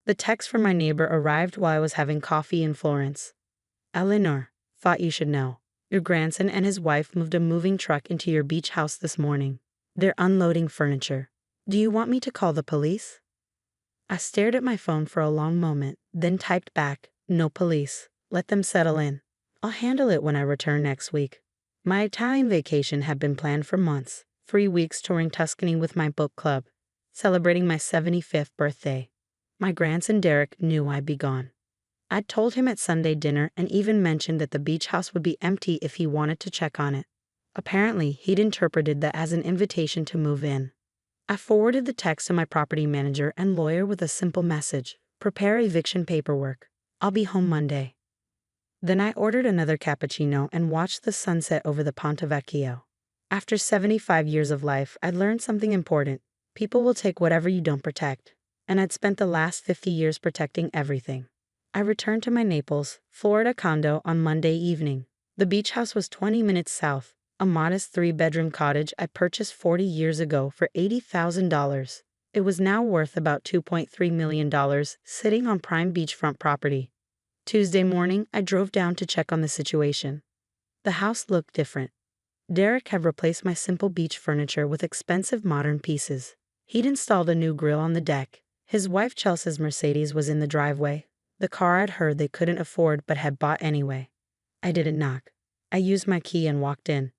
The text from my neighbor arrived while I was having coffee in Florence. Eleanor, thought you should know. Your grandson and his wife moved a moving truck into your beach house this morning. They're unloading furniture. Do you want me to call the police? I stared at my phone for a long moment, then typed back, no police. Let them settle in. I'll handle it when I return next week. My Italian vacation had been planned for months, 3 weeks touring Tuscany with my book club, celebrating my 75th birthday. My grandson Derek knew I'd be gone. I'd told him at Sunday dinner and even mentioned that the beach house would be empty if he wanted to check on it. Apparently, he'd interpreted that as an invitation to move in. I forwarded the text to my property manager and lawyer with a simple message: prepare eviction paperwork. I'll be home Monday. Then I ordered another cappuccino and watched the sunset over the Ponte Vecchio. After 75 years of life, I'd learned something important. People will take whatever you don't protect. And I'd spent the last 50 years protecting everything. I returned to my Naples, Florida condo on Monday evening. The beach house was 20 minutes south, a modest 3-bedroom cottage I purchased 40 years ago for $80,000. It was now worth about $2.3 million, sitting on prime beachfront property. Tuesday morning, I drove down to check on the situation. The house looked different. Derek had replaced my simple beach furniture with expensive modern pieces. He'd installed a new grill on the deck. His wife Chelsea's Mercedes was in the driveway, the car I'd heard they couldn't afford but had bought anyway. I didn't knock. I used my key and walked in.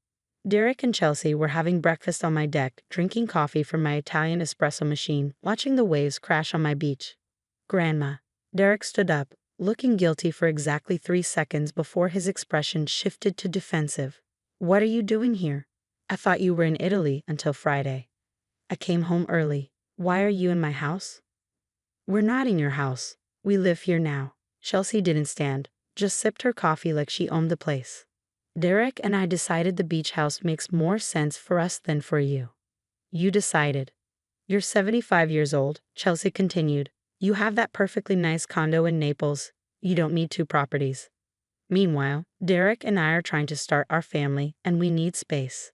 Derek and Chelsea were having breakfast on my deck, drinking coffee from my Italian espresso machine, watching the waves crash on my beach. Grandma. Derek stood up, looking guilty for exactly 3 seconds before his expression shifted to defensive. What are you doing here? I thought you were in Italy until Friday. I came home early. Why are you in my house? We're not in your house. We live here now. Chelsea didn't stand, just sipped her coffee like she owned the place. Derek and I decided the beach house makes more sense for us than for you. You decided. You're 75 years old, Chelsea continued. You have that perfectly nice condo in Naples. You don't need 2 properties. Meanwhile, Derek and I are trying to start our family, and we need space.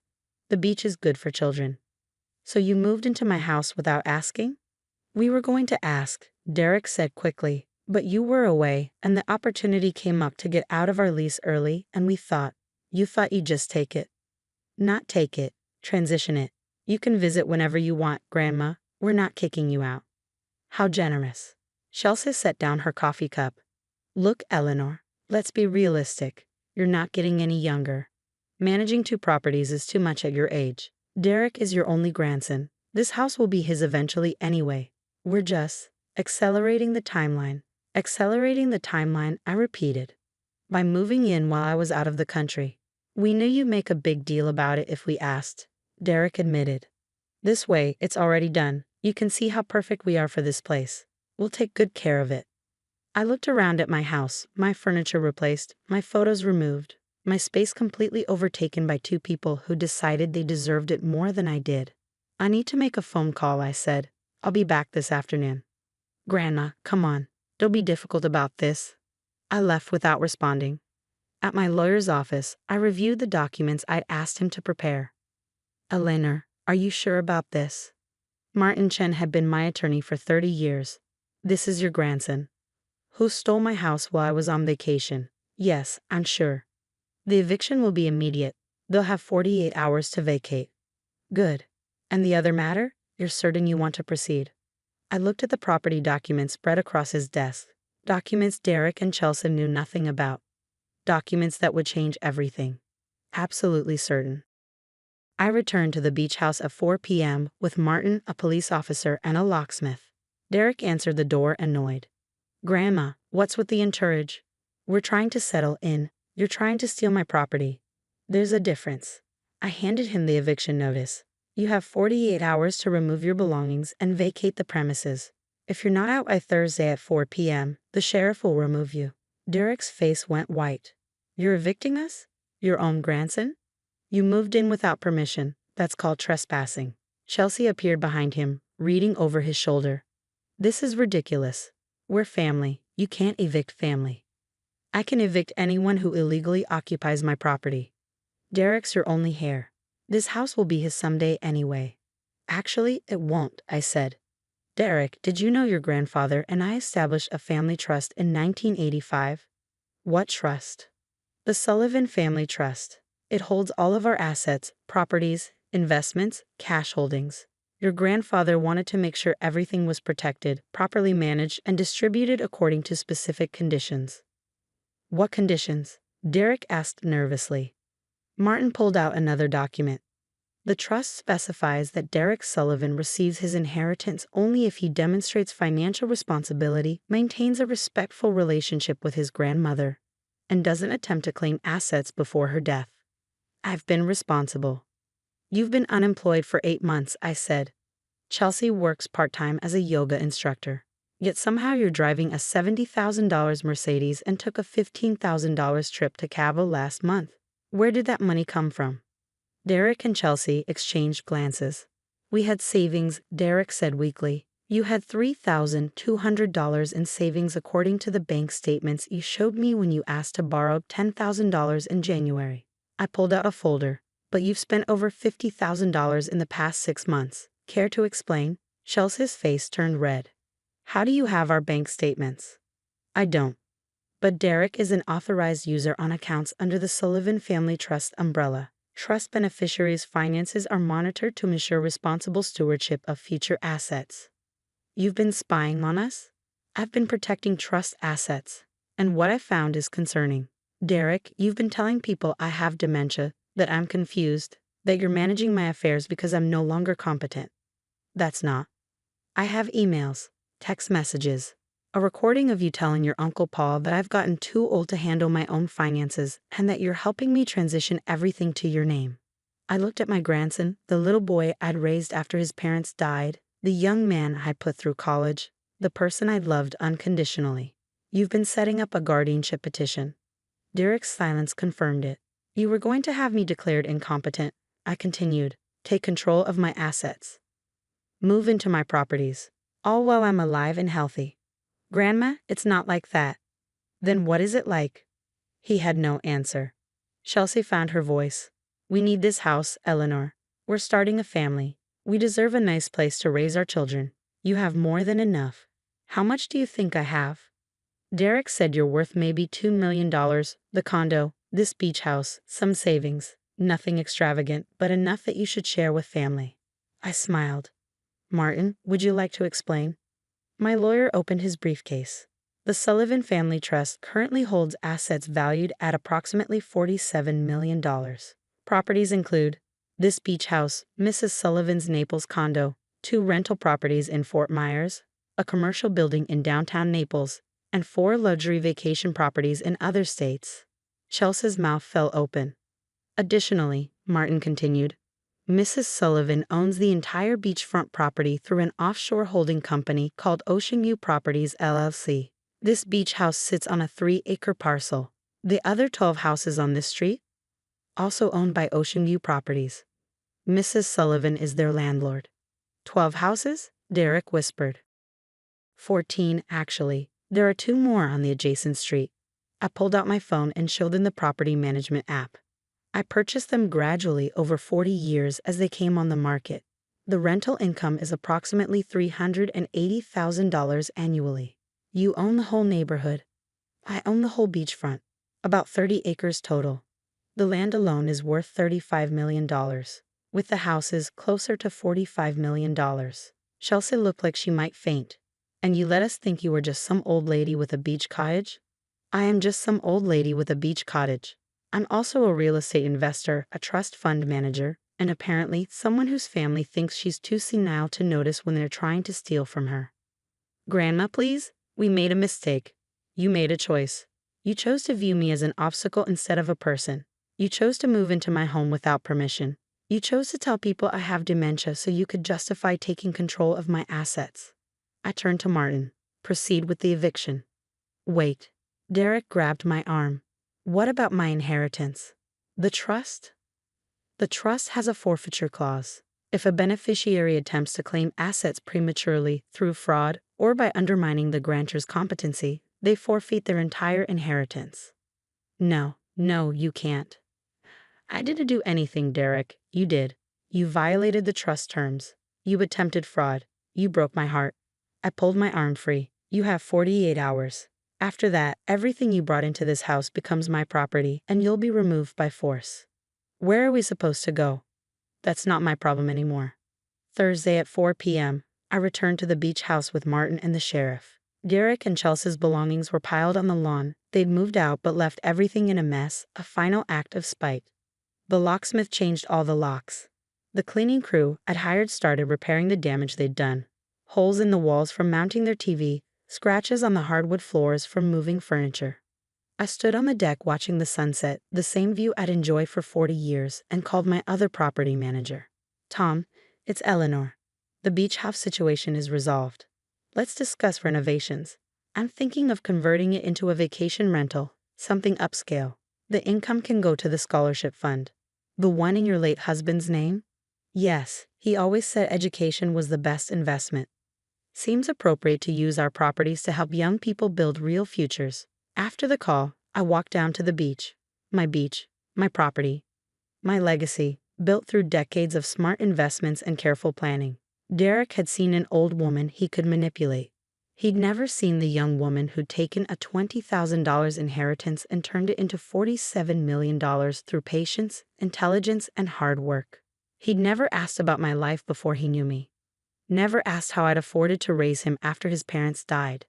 The beach is good for children. So you moved into my house without asking? We were going to ask, Derek said quickly, but you were away, and the opportunity came up to get out of our lease early, and you thought you'd just take it. Not take it, transition it. You can visit whenever you want, Grandma. We're not kicking you out. How generous. Chelsea set down her coffee cup. Look, Eleanor, let's be realistic. You're not getting any younger. Managing 2 properties is too much at your age. Derek is your only grandson. This house will be his eventually anyway. We're just accelerating the timeline. Accelerating the timeline, I repeated. By moving in while I was out of the country. We knew you'd make a big deal about it if we asked, Derek admitted. This way, it's already done. You can see how perfect we are for this place. We'll take good care of it. I looked around at my house, my furniture replaced, my photos removed, my space completely overtaken by 2 people who decided they deserved it more than I did. I need to make a phone call, I said. I'll be back this afternoon. Grandma, come on. Don't be difficult about this. I left without responding. At my lawyer's office, I reviewed the documents I'd asked him to prepare. Eleanor, are you sure about this? Martin Chen had been my attorney for 30 years. This is your grandson. Who stole my house while I was on vacation? Yes, I'm sure. The eviction will be immediate. They'll have 48 hours to vacate. Good. And the other matter? You're certain you want to proceed? I looked at the property documents spread across his desk. Documents Derek and Chelsea knew nothing about. Documents that would change everything. Absolutely certain. I returned to the beach house at 4 p.m. with Martin, a police officer, and a locksmith. Derek answered the door annoyed. Grandma, what's with the entourage? We're trying to settle in. You're trying to steal my property. There's a difference. I handed him the eviction notice. You have 48 hours to remove your belongings and vacate the premises. If you're not out by Thursday at 4 p.m., the sheriff will remove you. Derek's face went white. You're evicting us? Your own grandson? You moved in without permission. That's called trespassing. Chelsea appeared behind him, reading over his shoulder. This is ridiculous. We're family. You can't evict family. I can evict anyone who illegally occupies my property. Derek's your only heir. This house will be his someday anyway. Actually, it won't, I said. Derek, did you know your grandfather and I established a family trust in 1985? What trust? The Sullivan Family Trust. It holds all of our assets, properties, investments, cash holdings. Your grandfather wanted to make sure everything was protected, properly managed, and distributed according to specific conditions. What conditions? Derek asked nervously. Martin pulled out another document. The trust specifies that Derek Sullivan receives his inheritance only if he demonstrates financial responsibility, maintains a respectful relationship with his grandmother, and doesn't attempt to claim assets before her death. I've been responsible. You've been unemployed for 8 months, I said. Chelsea works part-time as a yoga instructor. Yet somehow you're driving a $70,000 Mercedes and took a $15,000 trip to Cabo last month. Where did that money come from? Derek and Chelsea exchanged glances. We had savings, Derek said weakly. You had $3,200 in savings according to the bank statements you showed me when you asked to borrow $10,000 in January. I pulled out a folder. But you've spent over $50,000 in the past 6 months. Care to explain? Chelsea's face turned red. How do you have our bank statements? I don't. But Derek is an authorized user on accounts under the Sullivan Family Trust umbrella. Trust beneficiaries' finances are monitored to ensure responsible stewardship of future assets. You've been spying on us? I've been protecting trust assets. And what I found is concerning. Derek, you've been telling people I have dementia, that I'm confused, that you're managing my affairs because I'm no longer competent. That's not. I have emails, text messages, a recording of you telling your Uncle Paul that I've gotten too old to handle my own finances and that you're helping me transition everything to your name. I looked at my grandson, the little boy I'd raised after his parents died, the young man I'd put through college, the person I'd loved unconditionally. You've been setting up a guardianship petition. Derek's silence confirmed it. You were going to have me declared incompetent, I continued. Take control of my assets. Move into my properties, all while I'm alive and healthy. Grandma, it's not like that. Then what is it like? He had no answer. Chelsea found her voice. We need this house, Eleanor. We're starting a family. We deserve a nice place to raise our children. You have more than enough. How much do you think I have? Derek said you're worth maybe $2 million, the condo, this beach house, some savings, nothing extravagant, but enough that you should share with family. I smiled. Martin, would you like to explain? My lawyer opened his briefcase. The Sullivan Family Trust currently holds assets valued at approximately $47 million. Properties include this beach house, Mrs. Sullivan's Naples condo, 2 rental properties in Fort Myers, a commercial building in downtown Naples, and 4 luxury vacation properties in other states. Chelsea's mouth fell open. Additionally, Martin continued, Mrs. Sullivan owns the entire beachfront property through an offshore holding company called Ocean View Properties, LLC. This beach house sits on a 3-acre parcel. The other 12 houses on this street? Also owned by Ocean View Properties. Mrs. Sullivan is their landlord. 12 houses? Derek whispered. 14, actually. There are 2 more on the adjacent street. I pulled out my phone and showed them the property management app. I purchased them gradually over 40 years as they came on the market. The rental income is approximately $380,000 annually. You own the whole neighborhood. I own the whole beachfront. About 30 acres total. The land alone is worth $35 million, with the houses closer to $45 million. Chelsea looked like she might faint. And you let us think you were just some old lady with a beach cottage? I am just some old lady with a beach cottage. I'm also a real estate investor, a trust fund manager, and apparently someone whose family thinks she's too senile to notice when they're trying to steal from her. Grandma, please? We made a mistake. You made a choice. You chose to view me as an obstacle instead of a person. You chose to move into my home without permission. You chose to tell people I have dementia so you could justify taking control of my assets. I turned to Martin. Proceed with the eviction. Wait. Derek grabbed my arm. What about my inheritance? The trust? The trust has a forfeiture clause. If a beneficiary attempts to claim assets prematurely through fraud or by undermining the grantor's competency, they forfeit their entire inheritance. No, you can't. I didn't do anything, Derek. You did. You violated the trust terms. You attempted fraud. You broke my heart. I pulled my arm free. You have 48 hours. After that, everything you brought into this house becomes my property, and you'll be removed by force. Where are we supposed to go? That's not my problem anymore. Thursday at 4 p.m., I returned to the beach house with Martin and the sheriff. Derek and Chelsea's belongings were piled on the lawn. They'd moved out but left everything in a mess, a final act of spite. The locksmith changed all the locks. The cleaning crew I'd hired started repairing the damage they'd done. Holes in the walls from mounting their TV, scratches on the hardwood floors from moving furniture. I stood on the deck watching the sunset, the same view I'd enjoyed for 40 years, and called my other property manager. Tom, it's Eleanor. The beach house situation is resolved. Let's discuss renovations. I'm thinking of converting it into a vacation rental, something upscale. The income can go to the scholarship fund. The one in your late husband's name? Yes, he always said education was the best investment. Seems appropriate to use our properties to help young people build real futures. After the call, I walked down to the beach. My property, my legacy, built through decades of smart investments and careful planning. Derek had seen an old woman he could manipulate. He'd never seen the young woman who'd taken a $20,000 inheritance and turned it into $47 million through patience, intelligence, and hard work. He'd never asked about my life before he knew me. Never asked how I'd afforded to raise him after his parents died.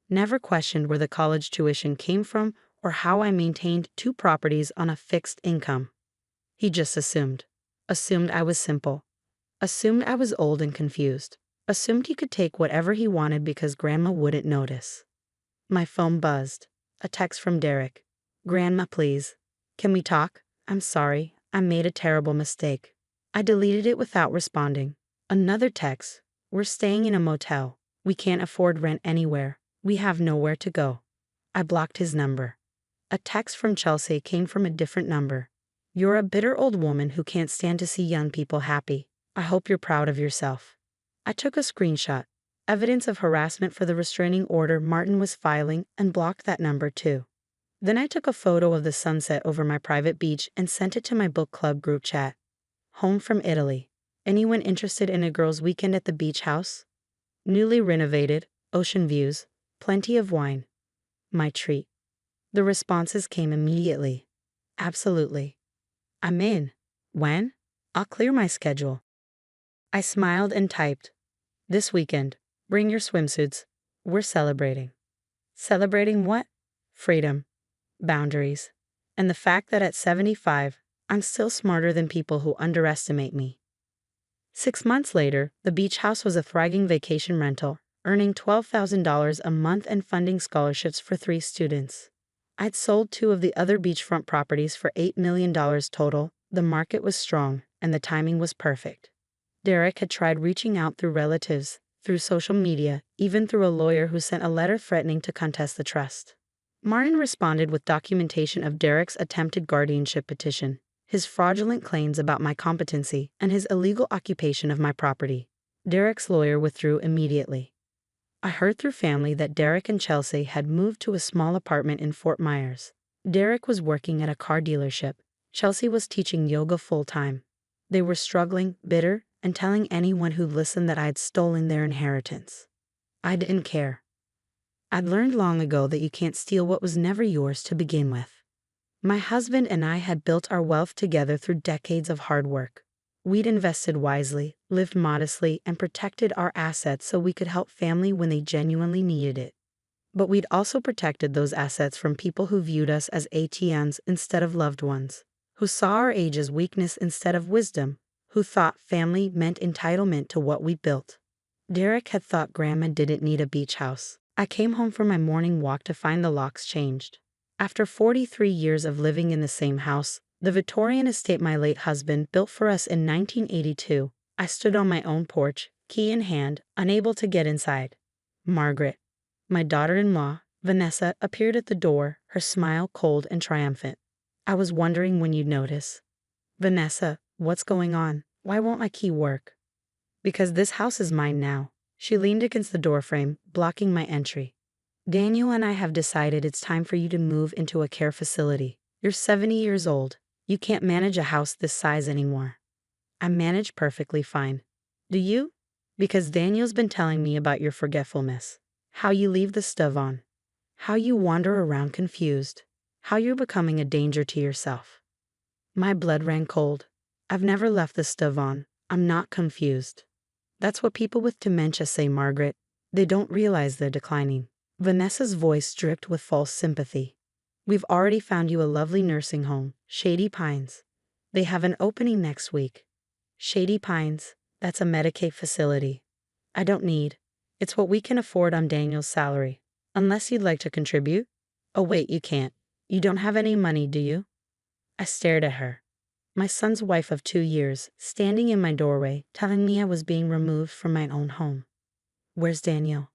Never questioned where the college tuition came from or how I maintained 2 properties on a fixed income. He just assumed. Assumed I was simple. Assumed I was old and confused. Assumed he could take whatever he wanted because Grandma wouldn't notice. My phone buzzed. A text from Derek. Grandma, please. Can we talk? I'm sorry. I made a terrible mistake. I deleted it without responding. Another text. We're staying in a motel. We can't afford rent anywhere. We have nowhere to go. I blocked his number. A text from Chelsea came from a different number. You're a bitter old woman who can't stand to see young people happy. I hope you're proud of yourself. I took a screenshot, evidence of harassment for the restraining order Martin was filing, and blocked that number too. Then I took a photo of the sunset over my private beach and sent it to my book club group chat. Home from Italy. Anyone interested in a girls' weekend at the beach house? Newly renovated, ocean views, plenty of wine. My treat. The responses came immediately. Absolutely. I'm in. When? I'll clear my schedule. I smiled and typed. This weekend. Bring your swimsuits. We're celebrating. Celebrating what? Freedom. Boundaries. And the fact that at 75, I'm still smarter than people who underestimate me. 6 months later, the beach house was a thriving vacation rental, earning $12,000 a month and funding scholarships for 3 students. I'd sold 2 of the other beachfront properties for $8 million total. The market was strong, and the timing was perfect. Derek had tried reaching out through relatives, through social media, even through a lawyer who sent a letter threatening to contest the trust. Martin responded with documentation of Derek's attempted guardianship petition, his fraudulent claims about my competency, and his illegal occupation of my property. Derek's lawyer withdrew immediately. I heard through family that Derek and Chelsea had moved to a small apartment in Fort Myers. Derek was working at a car dealership. Chelsea was teaching yoga full-time. They were struggling, bitter, and telling anyone who listened that I had stolen their inheritance. I didn't care. I'd learned long ago that you can't steal what was never yours to begin with. My husband and I had built our wealth together through decades of hard work. We'd invested wisely, lived modestly, and protected our assets so we could help family when they genuinely needed it. But we'd also protected those assets from people who viewed us as ATMs instead of loved ones, who saw our age as weakness instead of wisdom, who thought family meant entitlement to what we built. Derek had thought Grandma didn't need a beach house. I came home from my morning walk to find the locks changed. After 43 years of living in the same house, the Victorian estate my late husband built for us in 1982, I stood on my own porch, key in hand, unable to get inside. Margaret, my daughter-in-law, Vanessa, appeared at the door, her smile cold and triumphant. I was wondering when you'd notice. Vanessa, what's going on? Why won't my key work? Because this house is mine now. She leaned against the doorframe, blocking my entry. Daniel and I have decided it's time for you to move into a care facility. You're 70 years old. You can't manage a house this size anymore. I manage perfectly fine. Do you? Because Daniel's been telling me about your forgetfulness. How you leave the stove on. How you wander around confused. How you're becoming a danger to yourself. My blood ran cold. I've never left the stove on. I'm not confused. That's what people with dementia say, Margaret. They don't realize they're declining. Vanessa's voice dripped with false sympathy. We've already found you a lovely nursing home, Shady Pines. They have an opening next week. Shady Pines, that's a Medicaid facility. I don't need. It's what we can afford on Daniel's salary. Unless you'd like to contribute? Oh wait, you can't. You don't have any money, do you? I stared at her. My son's wife of 2 years, standing in my doorway, telling me I was being removed from my own home. Where's Daniel?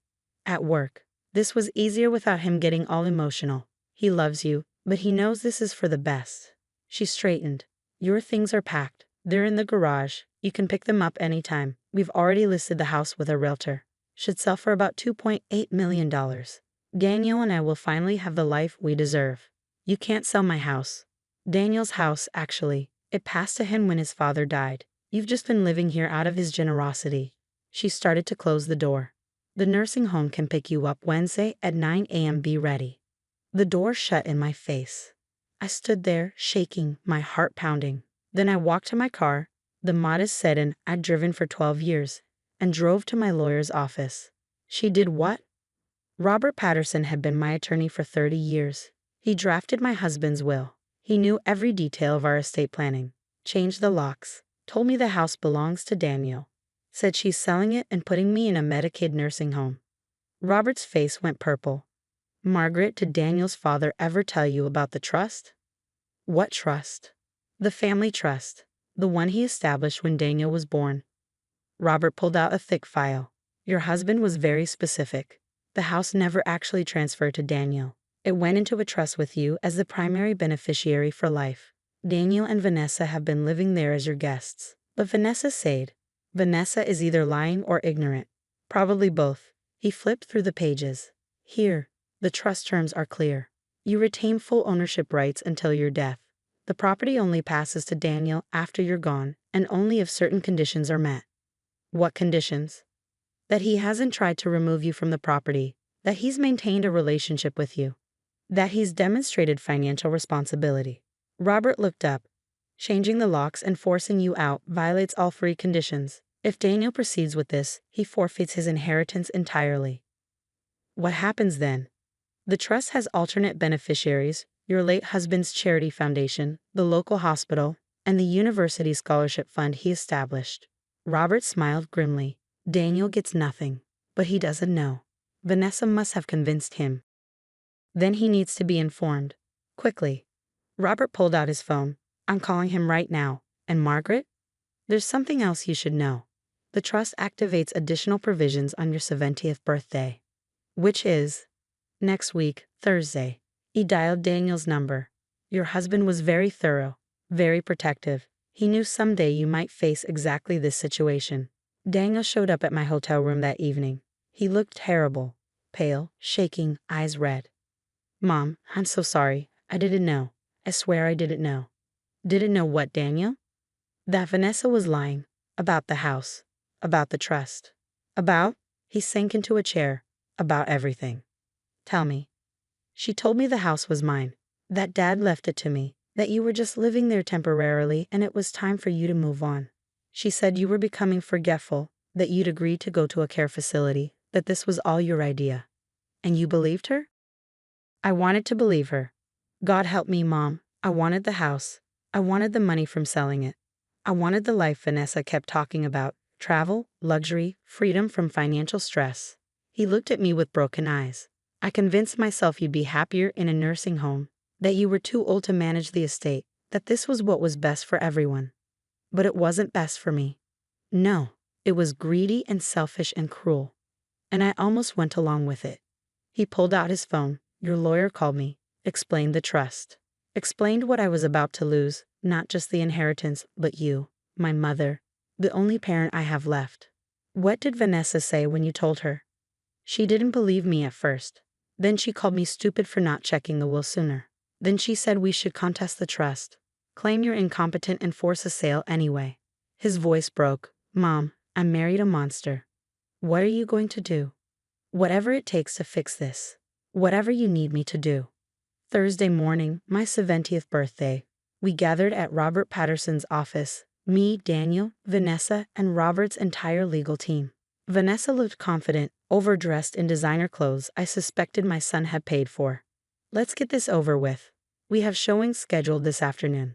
At work. This was easier without him getting all emotional. He loves you, but he knows this is for the best. She straightened. Your things are packed. They're in the garage. You can pick them up anytime. We've already listed the house with a realtor. Should sell for about $2.8 million. Daniel and I will finally have the life we deserve. You can't sell my house. Daniel's house, actually. It passed to him when his father died. You've just been living here out of his generosity. She started to close the door. The nursing home can pick you up Wednesday at 9 a.m. Be ready. The door shut in my face. I stood there, shaking, my heart pounding. Then I walked to my car, the modest sedan I'd driven for 12 years, and drove to my lawyer's office. She did what? Robert Patterson had been my attorney for 30 years. He drafted my husband's will. He knew every detail of our estate planning. Changed the locks. Told me the house belongs to Daniel. Said she's selling it and putting me in a Medicaid nursing home. Robert's face went purple. Margaret, did Daniel's father ever tell you about the trust? What trust? The family trust. The one he established when Daniel was born. Robert pulled out a thick file. Your husband was very specific. The house never actually transferred to Daniel. It went into a trust with you as the primary beneficiary for life. Daniel and Vanessa have been living there as your guests. But Vanessa said, Vanessa is either lying or ignorant. Probably both. He flipped through the pages. Here, the trust terms are clear. You retain full ownership rights until your death. The property only passes to Daniel after you're gone, and only if certain conditions are met. What conditions? That he hasn't tried to remove you from the property, that he's maintained a relationship with you, that he's demonstrated financial responsibility. Robert looked up. Changing the locks and forcing you out violates all 3 conditions. If Daniel proceeds with this, he forfeits his inheritance entirely. What happens then? The trust has alternate beneficiaries, your late husband's charity foundation, the local hospital, and the university scholarship fund he established. Robert smiled grimly. Daniel gets nothing, but he doesn't know. Vanessa must have convinced him. Then he needs to be informed. Quickly. Robert pulled out his phone. I'm calling him right now. And Margaret? There's something else you should know. The trust activates additional provisions on your 70th birthday. Which is next week, Thursday. He dialed Daniel's number. Your husband was very thorough, very protective. He knew someday you might face exactly this situation. Daniel showed up at my hotel room that evening. He looked terrible, pale, shaking, eyes red. Mom, I'm so sorry. I didn't know. I swear I didn't know. Didn't know what, Daniel? That Vanessa was lying. About the house. About the trust. About? He sank into a chair. About everything. Tell me. She told me the house was mine. That Dad left it to me. That you were just living there temporarily and it was time for you to move on. She said you were becoming forgetful, that you'd agreed to go to a care facility, that this was all your idea. And you believed her? I wanted to believe her. God help me, Mom. I wanted the house. I wanted the money from selling it. I wanted the life Vanessa kept talking about. Travel, luxury, freedom from financial stress. He looked at me with broken eyes. I convinced myself you'd be happier in a nursing home, that you were too old to manage the estate, that this was what was best for everyone. But it wasn't best for me. No, it was greedy and selfish and cruel. And I almost went along with it. He pulled out his phone. Your lawyer called me, explained the trust, explained what I was about to lose, not just the inheritance, but you, my mother, the only parent I have left. What did Vanessa say when you told her? She didn't believe me at first. Then she called me stupid for not checking the will sooner. Then she said we should contest the trust, claim you're incompetent and force a sale anyway. His voice broke. Mom, I married a monster. What are you going to do? Whatever it takes to fix this. Whatever you need me to do. Thursday morning, my 70th birthday. We gathered at Robert Patterson's office. Me, Daniel, Vanessa, and Robert's entire legal team. Vanessa looked confident, overdressed in designer clothes I suspected my son had paid for. Let's get this over with. We have showings scheduled this afternoon.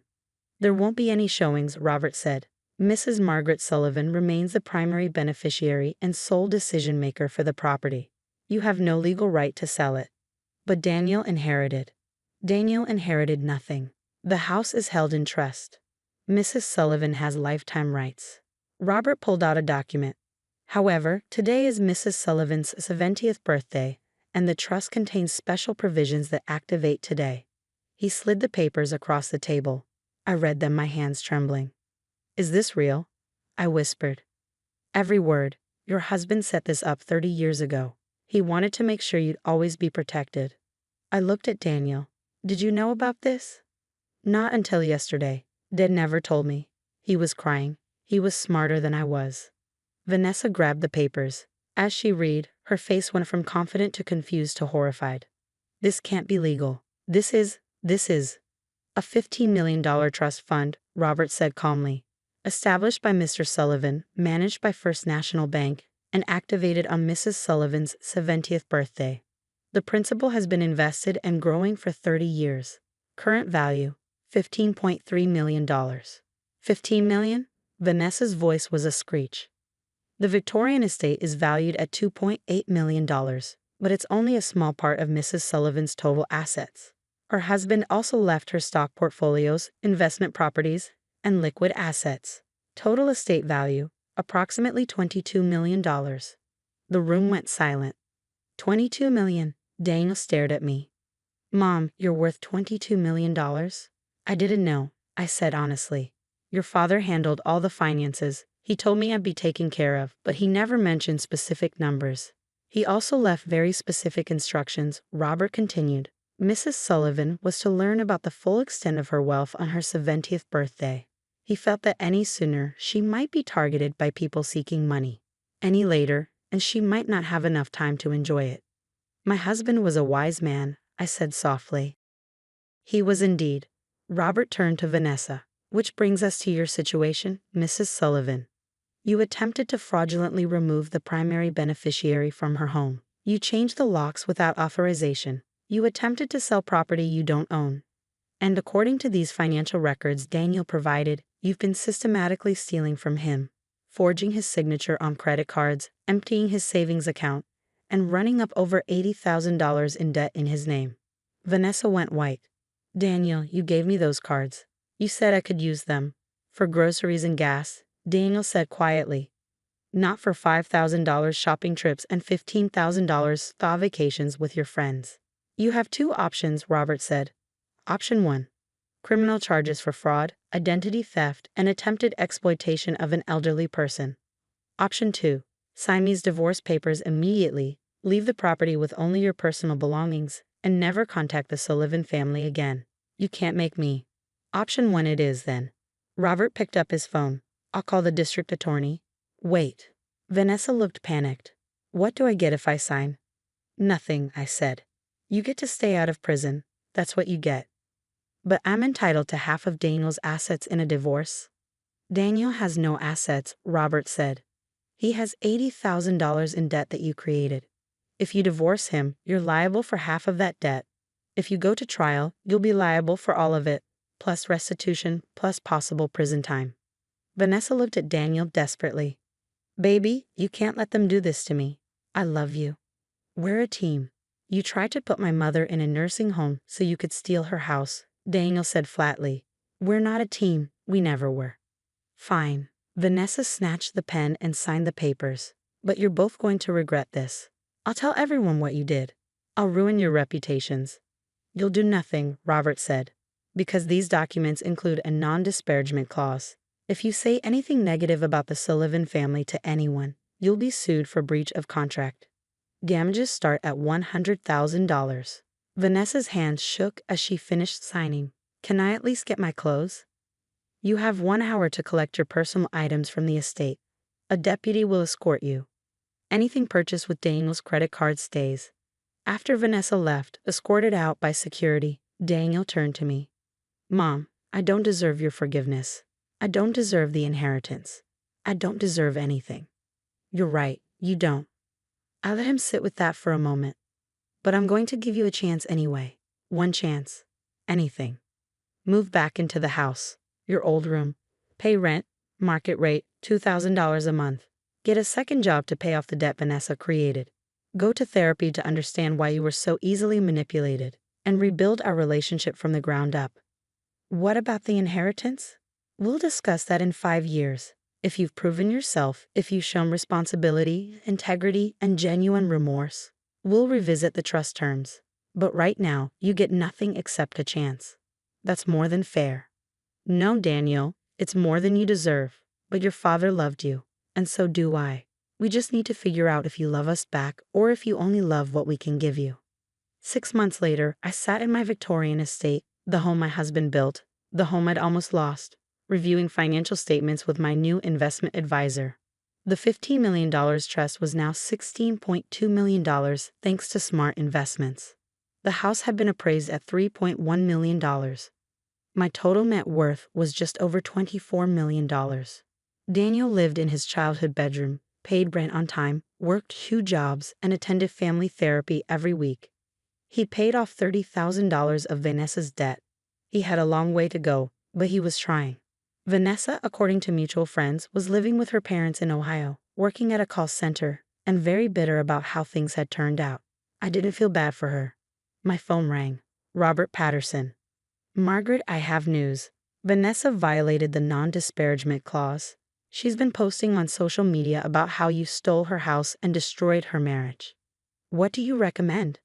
There won't be any showings, Robert said. Mrs. Margaret Sullivan remains the primary beneficiary and sole decision-maker for the property. You have no legal right to sell it. But Daniel inherited. Daniel inherited nothing. The house is held in trust. Mrs. Sullivan has lifetime rights. Robert pulled out a document. However, today is Mrs. Sullivan's 70th birthday, and the trust contains special provisions that activate today. He slid the papers across the table. I read them, my hands trembling. Is this real? I whispered. Every word. Your husband set this up 30 years ago. He wanted to make sure you'd always be protected. I looked at Daniel. Did you know about this? Not until yesterday. Dad never told me. He was crying. He was smarter than I was. Vanessa grabbed the papers. As she read, her face went from confident to confused to horrified. This can't be legal. This is a $15 million trust fund, Robert said calmly. Established by Mr. Sullivan, managed by First National Bank, and activated on Mrs. Sullivan's 70th birthday. The principal has been invested and growing for 30 years. Current value, $15.3 million. $15 million? Vanessa's voice was a screech. The Victorian estate is valued at $2.8 million, but it's only a small part of Mrs. Sullivan's total assets. Her husband also left her stock portfolios, investment properties, and liquid assets. Total estate value, approximately $22 million. The room went silent. $22 million. Daniel stared at me. Mom, you're worth $22 million? I didn't know, I said honestly. Your father handled all the finances. He told me I'd be taken care of, but he never mentioned specific numbers. He also left very specific instructions, Robert continued. Mrs. Sullivan was to learn about the full extent of her wealth on her 70th birthday. He felt that any sooner she might be targeted by people seeking money. Any later, and she might not have enough time to enjoy it. My husband was a wise man, I said softly. He was indeed. Robert turned to Vanessa. Which brings us to your situation, Mrs. Sullivan. You attempted to fraudulently remove the primary beneficiary from her home. You changed the locks without authorization. You attempted to sell property you don't own. And according to these financial records Daniel provided, you've been systematically stealing from him, forging his signature on credit cards, emptying his savings account, and running up over $80,000 in debt in his name. Vanessa went white. Daniel, you gave me those cards. You said I could use them. For groceries and gas, Daniel said quietly. Not for $5,000 shopping trips and $15,000 spa vacations with your friends. You have two options, Robert said. Option 1. Criminal charges for fraud, identity theft, and attempted exploitation of an elderly person. Option 2. Sign these divorce papers immediately, leave the property with only your personal belongings, and never contact the Sullivan family again. You can't make me. Option 1 it is then. Robert picked up his phone. I'll call the district attorney. Wait. Vanessa looked panicked. What do I get if I sign? Nothing, I said. You get to stay out of prison. That's what you get. But I'm entitled to half of Daniel's assets in a divorce. Daniel has no assets, Robert said. He has $80,000 in debt that you created. If you divorce him, you're liable for half of that debt. If you go to trial, you'll be liable for all of it, plus restitution, plus possible prison time. Vanessa looked at Daniel desperately. Baby, you can't let them do this to me. I love you. We're a team. You tried to put my mother in a nursing home so you could steal her house, Daniel said flatly. We're not a team. We never were. Fine. Vanessa snatched the pen and signed the papers. But you're both going to regret this. I'll tell everyone what you did. I'll ruin your reputations. You'll do nothing, Robert said, because these documents include a non-disparagement clause. If you say anything negative about the Sullivan family to anyone, you'll be sued for breach of contract. Damages start at $100,000. Vanessa's hands shook as she finished signing. Can I at least get my clothes? You have 1 hour to collect your personal items from the estate. A deputy will escort you. Anything purchased with Daniel's credit card stays. After Vanessa left, escorted out by security, Daniel turned to me. Mom, I don't deserve your forgiveness. I don't deserve the inheritance. I don't deserve anything. You're right, you don't. I let him sit with that for a moment. But I'm going to give you a chance anyway. One chance. Anything. Move back into the house. Your old room. Pay rent. Market rate, $2,000 a month. Get a second job to pay off the debt Vanessa created. Go to therapy to understand why you were so easily manipulated. And rebuild our relationship from the ground up. What about the inheritance? We'll discuss that in 5 years. If you've proven yourself, if you've shown responsibility, integrity, and genuine remorse, we'll revisit the trust terms. But right now, you get nothing except a chance. That's more than fair. No, Daniel, it's more than you deserve. But your father loved you, and so do I. We just need to figure out if you love us back or if you only love what we can give you. 6 months later, I sat in my Victorian estate, the home my husband built, the home I'd almost lost, reviewing financial statements with my new investment advisor. The $15 million trust was now $16.2 million thanks to smart investments. The house had been appraised at $3.1 million. My total net worth was just over $24 million. Daniel lived in his childhood bedroom, paid rent on time, worked 2 jobs, and attended family therapy every week. He paid off $30,000 of Vanessa's debt. He had a long way to go, but he was trying. Vanessa, according to mutual friends, was living with her parents in Ohio, working at a call center, and very bitter about how things had turned out. I didn't feel bad for her. My phone rang. Robert Patterson. Margaret, I have news. Vanessa violated the non-disparagement clause. She's been posting on social media about how you stole her house and destroyed her marriage. What do you recommend?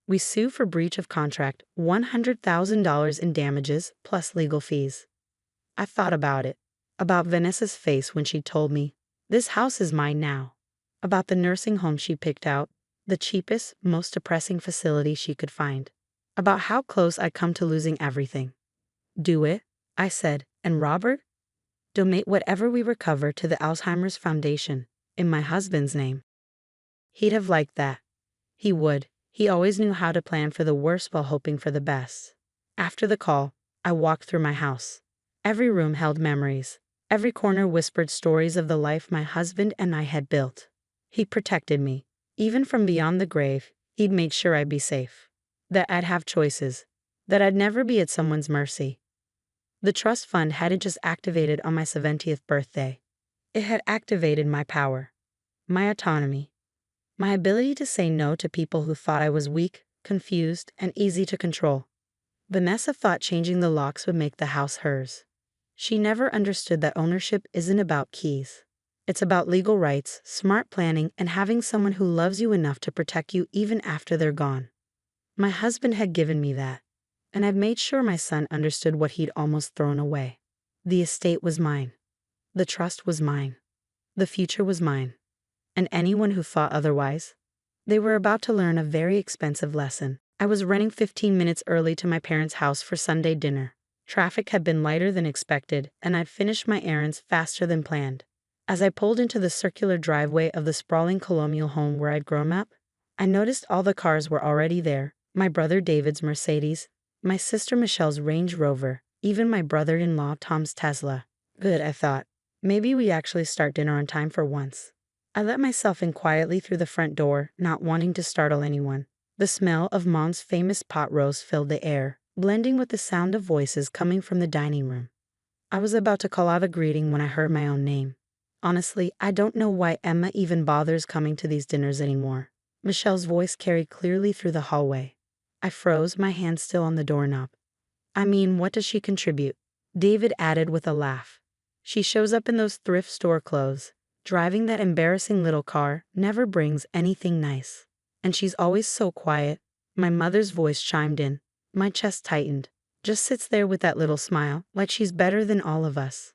We sue for breach of contract, $100,000 in damages plus legal fees. I thought about it. About Vanessa's face when she told me, this house is mine now. About the nursing home she picked out, the cheapest, most depressing facility she could find. About how close I'd come to losing everything. Do it, I said, and Robert? Donate whatever we recover to the Alzheimer's Foundation, in my husband's name. He'd have liked that. He would. He always knew how to plan for the worst while hoping for the best. After the call, I walked through my house. Every room held memories. Every corner whispered stories of the life my husband and I had built. He protected me. Even from beyond the grave, he'd made sure I'd be safe. That I'd have choices. That I'd never be at someone's mercy. The trust fund hadn't just activated on my 70th birthday. It had activated my power. My autonomy. My ability to say no to people who thought I was weak, confused, and easy to control. Vanessa thought changing the locks would make the house hers. She never understood that ownership isn't about keys. It's about legal rights, smart planning, and having someone who loves you enough to protect you even after they're gone. My husband had given me that, and I'd made sure my son understood what he'd almost thrown away. The estate was mine. The trust was mine. The future was mine. And anyone who thought otherwise, they were about to learn a very expensive lesson. I was running 15 minutes early to my parents' house for Sunday dinner. Traffic had been lighter than expected, and I'd finished my errands faster than planned. As I pulled into the circular driveway of the sprawling colonial home where I'd grown up, I noticed all the cars were already there. My brother David's Mercedes, my sister Michelle's Range Rover, even my brother-in-law Tom's Tesla. Good, I thought. Maybe we actually start dinner on time for once. I let myself in quietly through the front door, not wanting to startle anyone. The smell of Mom's famous pot roast filled the air, blending with the sound of voices coming from the dining room. I was about to call out a greeting when I heard my own name. Honestly, I don't know why Emma even bothers coming to these dinners anymore. Michelle's voice carried clearly through the hallway. I froze, my hand still on the doorknob. I mean, what does she contribute? David added with a laugh. She shows up in those thrift store clothes. Driving that embarrassing little car never brings anything nice. And she's always so quiet. My mother's voice chimed in. My chest tightened. Just sits there with that little smile, like she's better than all of us.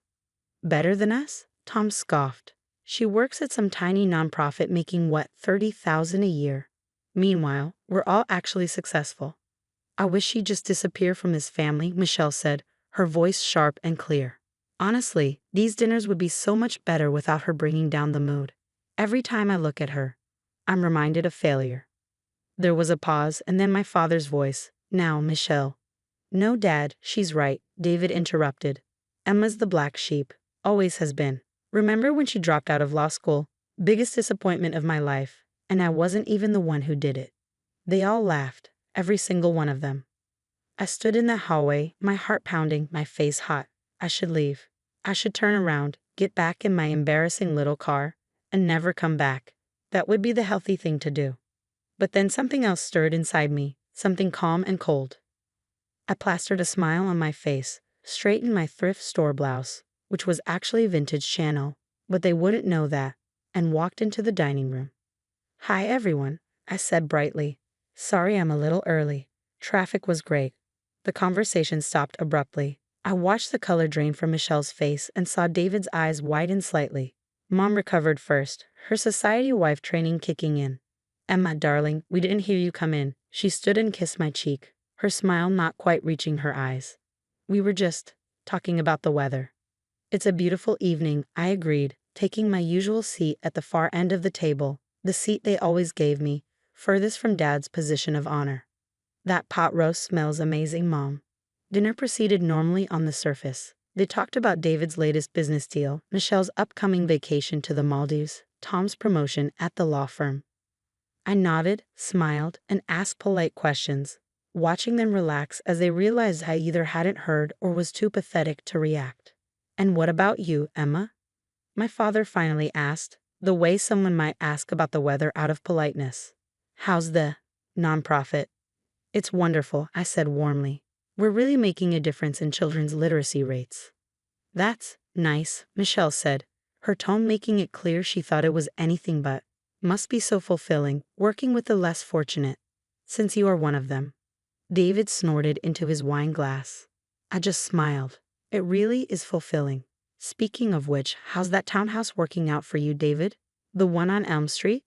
Better than us? Tom scoffed. She works at some tiny nonprofit making what, $30,000 a year. Meanwhile, we're all actually successful. I wish she'd just disappear from this family, Michelle said, her voice sharp and clear. Honestly, these dinners would be so much better without her bringing down the mood. Every time I look at her, I'm reminded of failure. There was a pause, and then my father's voice. Now, Michelle. No, Dad, she's right, David interrupted. Emma's the black sheep. Always has been. Remember when she dropped out of law school? Biggest disappointment of my life. And I wasn't even the one who did it. They all laughed, every single one of them. I stood in the hallway, my heart pounding, my face hot. I should leave. I should turn around, get back in my embarrassing little car, and never come back. That would be the healthy thing to do. But then something else stirred inside me, something calm and cold. I plastered a smile on my face, straightened my thrift store blouse, which was actually vintage Chanel, but they wouldn't know that, and walked into the dining room. Hi everyone, I said brightly. Sorry I'm a little early. Traffic was great. The conversation stopped abruptly. I watched the color drain from Michelle's face and saw David's eyes widen slightly. Mom recovered first, her society wife training kicking in. Emma, darling, we didn't hear you come in. She stood and kissed my cheek, her smile not quite reaching her eyes. We were just talking about the weather. It's a beautiful evening, I agreed, taking my usual seat at the far end of the table, the seat they always gave me, furthest from Dad's position of honor. That pot roast smells amazing, Mom. Dinner proceeded normally on the surface. They talked about David's latest business deal, Michelle's upcoming vacation to the Maldives, Tom's promotion at the law firm. I nodded, smiled, and asked polite questions, watching them relax as they realized I either hadn't heard or was too pathetic to react. And what about you, Emma? My father finally asked, the way someone might ask about the weather out of politeness. How's the nonprofit? It's wonderful, I said warmly. We're really making a difference in children's literacy rates. That's nice, Michelle said, her tone making it clear she thought it was anything but. Must be so fulfilling, working with the less fortunate, since you are one of them. David snorted into his wine glass. I just smiled. It really is fulfilling. Speaking of which, how's that townhouse working out for you, David? The one on Elm Street?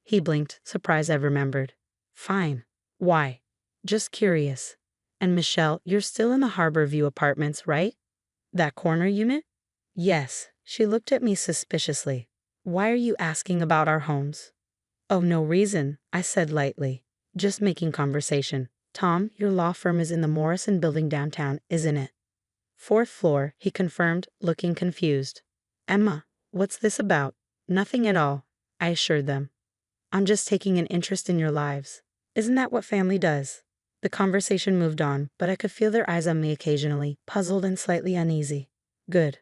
He blinked, surprised I remembered. Fine. Why? Just curious. And Michelle, you're still in the Harbor View apartments, right? That corner unit? Yes. She looked at me suspiciously. Why are you asking about our homes? Oh, no reason, I said lightly. Just making conversation. Tom, your law firm is in the Morrison building downtown, isn't it? 4th floor, he confirmed, looking confused. Emma, what's this about? Nothing at all, I assured them. I'm just taking an interest in your lives. Isn't that what family does? The conversation moved on, but I could feel their eyes on me occasionally, puzzled and slightly uneasy. Good.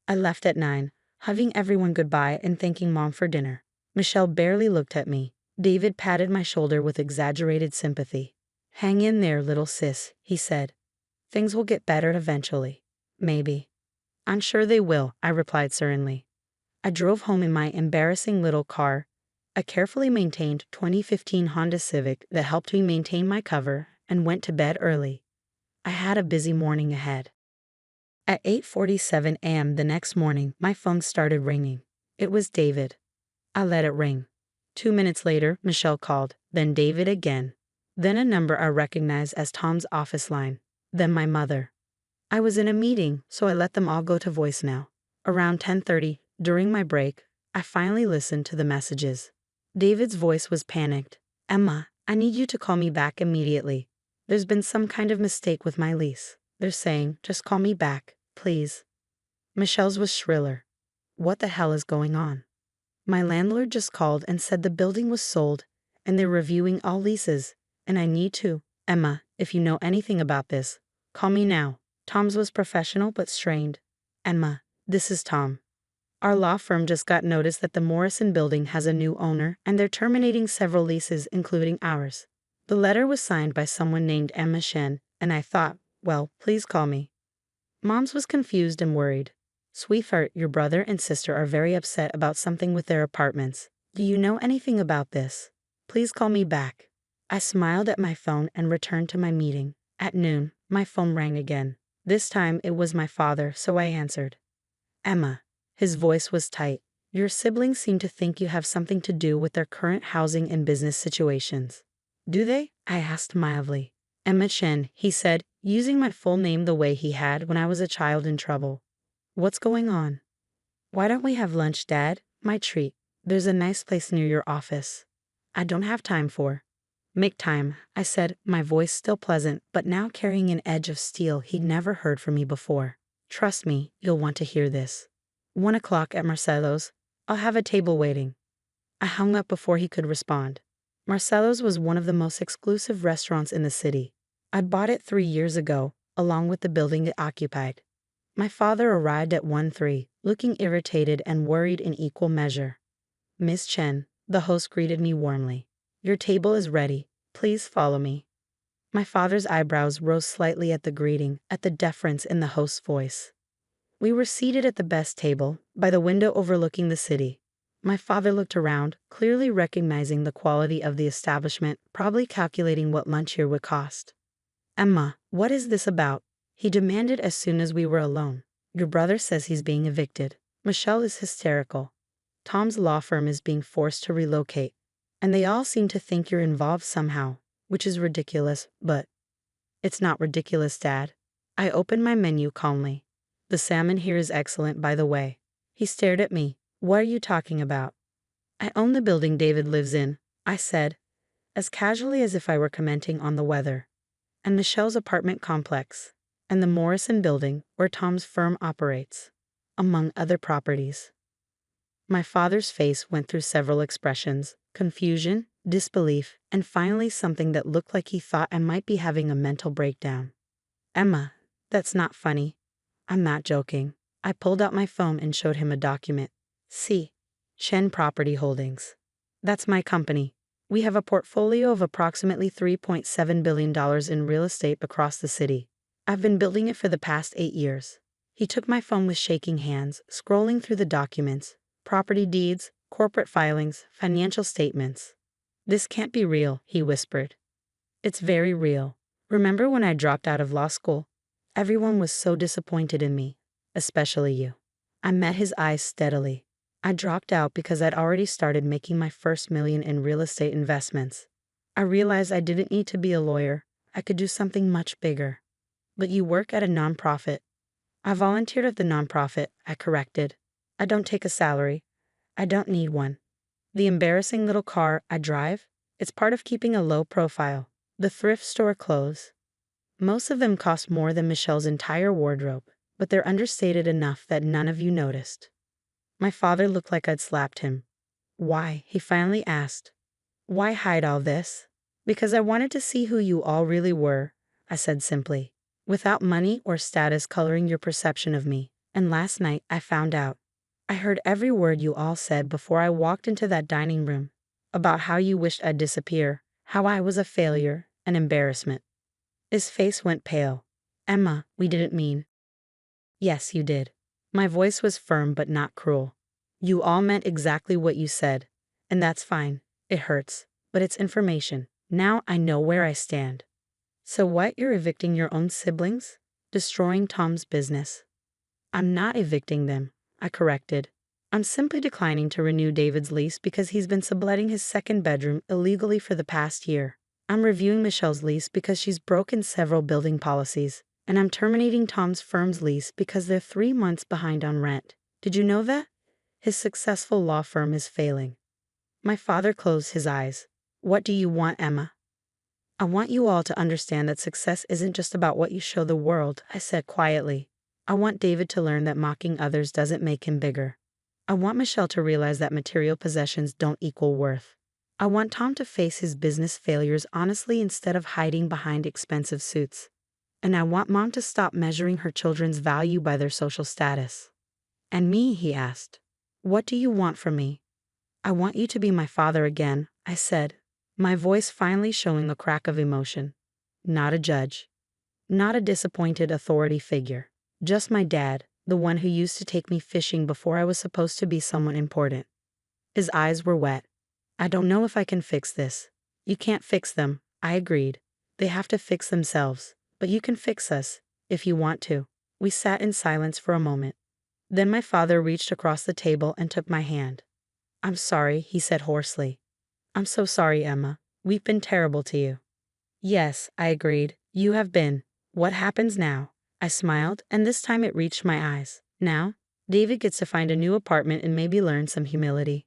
I left at 9. Hugging everyone goodbye and thanking Mom for dinner. Michelle barely looked at me. David patted my shoulder with exaggerated sympathy. Hang in there, little sis, he said. Things will get better eventually. Maybe. I'm sure they will, I replied serenely. I drove home in my embarrassing little car, a carefully maintained 2015 Honda Civic that helped me maintain my cover, and went to bed early. I had a busy morning ahead. At 8:47 a.m. the next morning, my phone started ringing. It was David. I let it ring. 2 minutes later, Michelle called, then David again. Then a number I recognized as Tom's office line. Then my mother. I was in a meeting, so I let them all go to voicemail. Around 10:30, during my break, I finally listened to the messages. David's voice was panicked. Emma, I need you to call me back immediately. There's been some kind of mistake with my lease. They're saying, just call me back, please. Michelle's was shriller. What the hell is going on? My landlord just called and said the building was sold, and they're reviewing all leases, and I need to. Emma, if you know anything about this, call me now. Tom's was professional but strained. Emma, this is Tom. Our law firm just got notice that the Morrison building has a new owner, and they're terminating several leases, including ours. The letter was signed by someone named Emma Shen, and I thought, well, please call me. Mom's was confused and worried. Sweetheart, your brother and sister are very upset about something with their apartments. Do you know anything about this? Please call me back. I smiled at my phone and returned to my meeting. At noon, my phone rang again. This time it was my father, so I answered. Emma. His voice was tight. Your siblings seem to think you have something to do with their current housing and business situations. Do they? I asked mildly. Emma Chen, he said, using my full name the way he had when I was a child in trouble. What's going on? Why don't we have lunch, Dad? My treat. There's a nice place near your office. I don't have time for. Make time, I said, my voice still pleasant, but now carrying an edge of steel he'd never heard from me before. Trust me, you'll want to hear this. 1 o'clock at Marcelo's. I'll have a table waiting. I hung up before he could respond. Marcelo's was one of the most exclusive restaurants in the city. I'd bought it 3 years ago, along with the building it occupied. My father arrived at 1:03, looking irritated and worried in equal measure. Miss Chen, the host greeted me warmly. Your table is ready. Please follow me. My father's eyebrows rose slightly at the greeting, at the deference in the host's voice. We were seated at the best table, by the window overlooking the city. My father looked around, clearly recognizing the quality of the establishment, probably calculating what lunch here would cost. Emma, what is this about? He demanded as soon as we were alone. Your brother says he's being evicted. Michelle is hysterical. Tom's law firm is being forced to relocate. And they all seem to think you're involved somehow, which is ridiculous, but... It's not ridiculous, Dad. I opened my menu calmly. The salmon here is excellent, by the way. He stared at me. What are you talking about? I own the building David lives in, I said, as casually as if I were commenting on the weather. And Michelle's apartment complex, and the Morrison building where Tom's firm operates, among other properties. My father's face went through several expressions: confusion, disbelief, and finally something that looked like he thought I might be having a mental breakdown. Emma, that's not funny. I'm not joking. I pulled out my phone and showed him a document. See, Chen Property Holdings. That's my company. We have a portfolio of approximately $3.7 billion in real estate across the city. I've been building it for the past 8 years. He took my phone with shaking hands, scrolling through the documents. Property deeds, corporate filings, financial statements. This can't be real, he whispered. It's very real. Remember when I dropped out of law school? Everyone was so disappointed in me, especially you. I met his eyes steadily. I dropped out because I'd already started making my first million in real estate investments. I realized I didn't need to be a lawyer. I could do something much bigger. But you work at a nonprofit. I volunteered at the nonprofit, I corrected. I don't take a salary. I don't need one. The embarrassing little car I drive, it's part of keeping a low profile. The thrift store clothes. Most of them cost more than Michelle's entire wardrobe, but they're understated enough that none of you noticed. My father looked like I'd slapped him. Why? He finally asked. Why hide all this? Because I wanted to see who you all really were, I said simply, without money or status coloring your perception of me. And last night I found out. I heard every word you all said before I walked into that dining room, about how you wished I'd disappear, how I was a failure, an embarrassment. His face went pale. Emma, we didn't mean. Yes, you did. My voice was firm but not cruel. You all meant exactly what you said, and that's fine. It hurts, but it's information. Now I know where I stand. So what, you're evicting your own siblings? Destroying Tom's business? I'm not evicting them, I corrected. I'm simply declining to renew David's lease because he's been subletting his second bedroom illegally for the past year. I'm reviewing Michelle's lease because she's broken several building policies, and I'm terminating Tom's firm's lease because they're 3 months behind on rent. Did you know that? His successful law firm is failing. My father closed his eyes. What do you want, Emma? I want you all to understand that success isn't just about what you show the world, I said quietly. I want David to learn that mocking others doesn't make him bigger. I want Michelle to realize that material possessions don't equal worth. I want Tom to face his business failures honestly instead of hiding behind expensive suits. And I want Mom to stop measuring her children's value by their social status. And me, he asked. What do you want from me? I want you to be my father again, I said, my voice finally showing a crack of emotion. Not a judge. Not a disappointed authority figure. Just my dad, the one who used to take me fishing before I was supposed to be someone important. His eyes were wet. I don't know if I can fix this. You can't fix them, I agreed. They have to fix themselves. But you can fix us, if you want to. We sat in silence for a moment. Then my father reached across the table and took my hand. I'm sorry, he said hoarsely. I'm so sorry, Emma. We've been terrible to you. Yes, I agreed. You have been. What happens now? I smiled, and this time it reached my eyes. Now, David gets to find a new apartment and maybe learn some humility.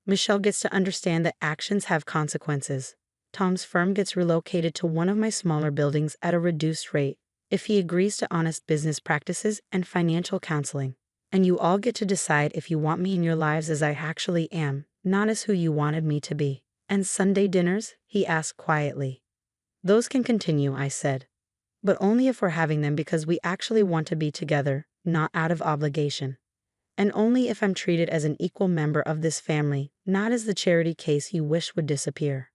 Michelle gets to understand that actions have consequences. Tom's firm gets relocated to one of my smaller buildings at a reduced rate if he agrees to honest business practices and financial counseling. And you all get to decide if you want me in your lives as I actually am, not as who you wanted me to be. And Sunday dinners? He asked quietly. Those can continue, I said. But only if we're having them because we actually want to be together, not out of obligation. And only if I'm treated as an equal member of this family, not as the charity case you wish would disappear.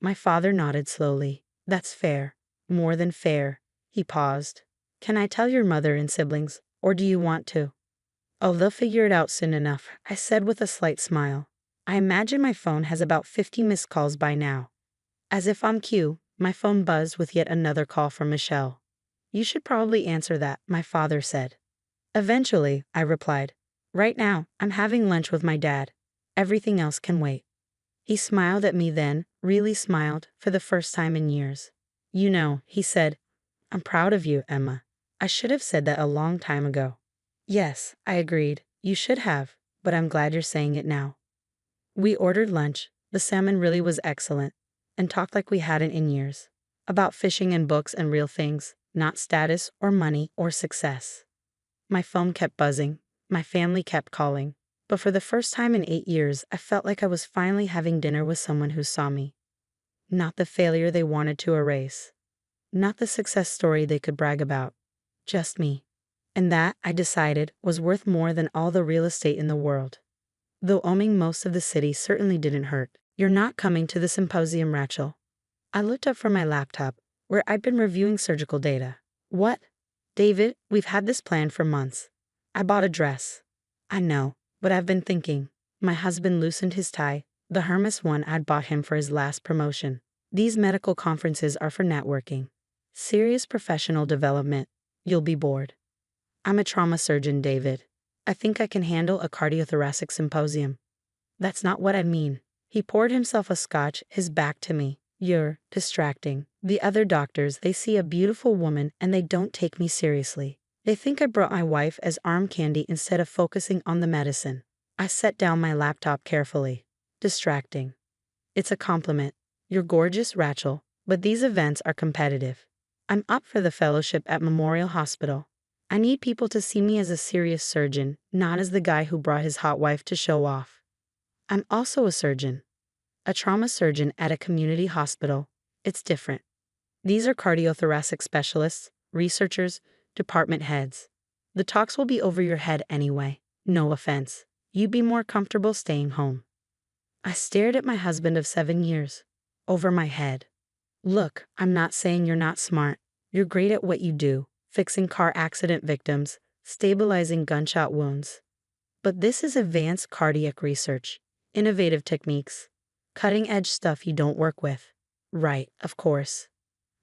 My father nodded slowly. That's fair. More than fair. He paused. Can I tell your mother and siblings, or do you want to? Oh, they'll figure it out soon enough, I said with a slight smile. I imagine my phone has about 50 missed calls by now. As if on cue, my phone buzzed with yet another call from Michelle. You should probably answer that, my father said. Eventually, I replied. Right now, I'm having lunch with my dad. Everything else can wait. He smiled at me then, really smiled, for the first time in years. You know, he said, I'm proud of you, Emma. I should have said that a long time ago. Yes, I agreed. You should have, but I'm glad you're saying it now. We ordered lunch. The salmon really was excellent, and talked like we hadn't in years. About fishing and books and real things, not status or money or success. My phone kept buzzing. My family kept calling. But for the first time in 8 years, I felt like I was finally having dinner with someone who saw me. Not the failure they wanted to erase. Not the success story they could brag about. Just me. And that, I decided, was worth more than all the real estate in the world. Though owning most of the city certainly didn't hurt. You're not coming to the symposium, Rachel. I looked up from my laptop, where I'd been reviewing surgical data. What? David, we've had this plan for months. I bought a dress. I know, but I've been thinking. My husband loosened his tie, the Hermes one I'd bought him for his last promotion. These medical conferences are for networking. Serious professional development. You'll be bored. I'm a trauma surgeon, David. I think I can handle a cardiothoracic symposium. That's not what I mean. He poured himself a scotch, his back to me. You're distracting. The other doctors, they see a beautiful woman and they don't take me seriously. They think I brought my wife as arm candy instead of focusing on the medicine. I set down my laptop carefully. Distracting. It's a compliment. You're gorgeous, Rachel, but these events are competitive. I'm up for the fellowship at Memorial Hospital. I need people to see me as a serious surgeon, not as the guy who brought his hot wife to show off. I'm also a surgeon. A trauma surgeon at a community hospital. It's different. These are cardiothoracic specialists, researchers, department heads. The talks will be over your head anyway. No offense. You'd be more comfortable staying home. I stared at my husband of 7 years. Over my head. Look, I'm not saying you're not smart. You're great at what you do, fixing car accident victims, stabilizing gunshot wounds. But this is advanced cardiac research, innovative techniques, cutting-edge stuff you don't work with. Right, of course.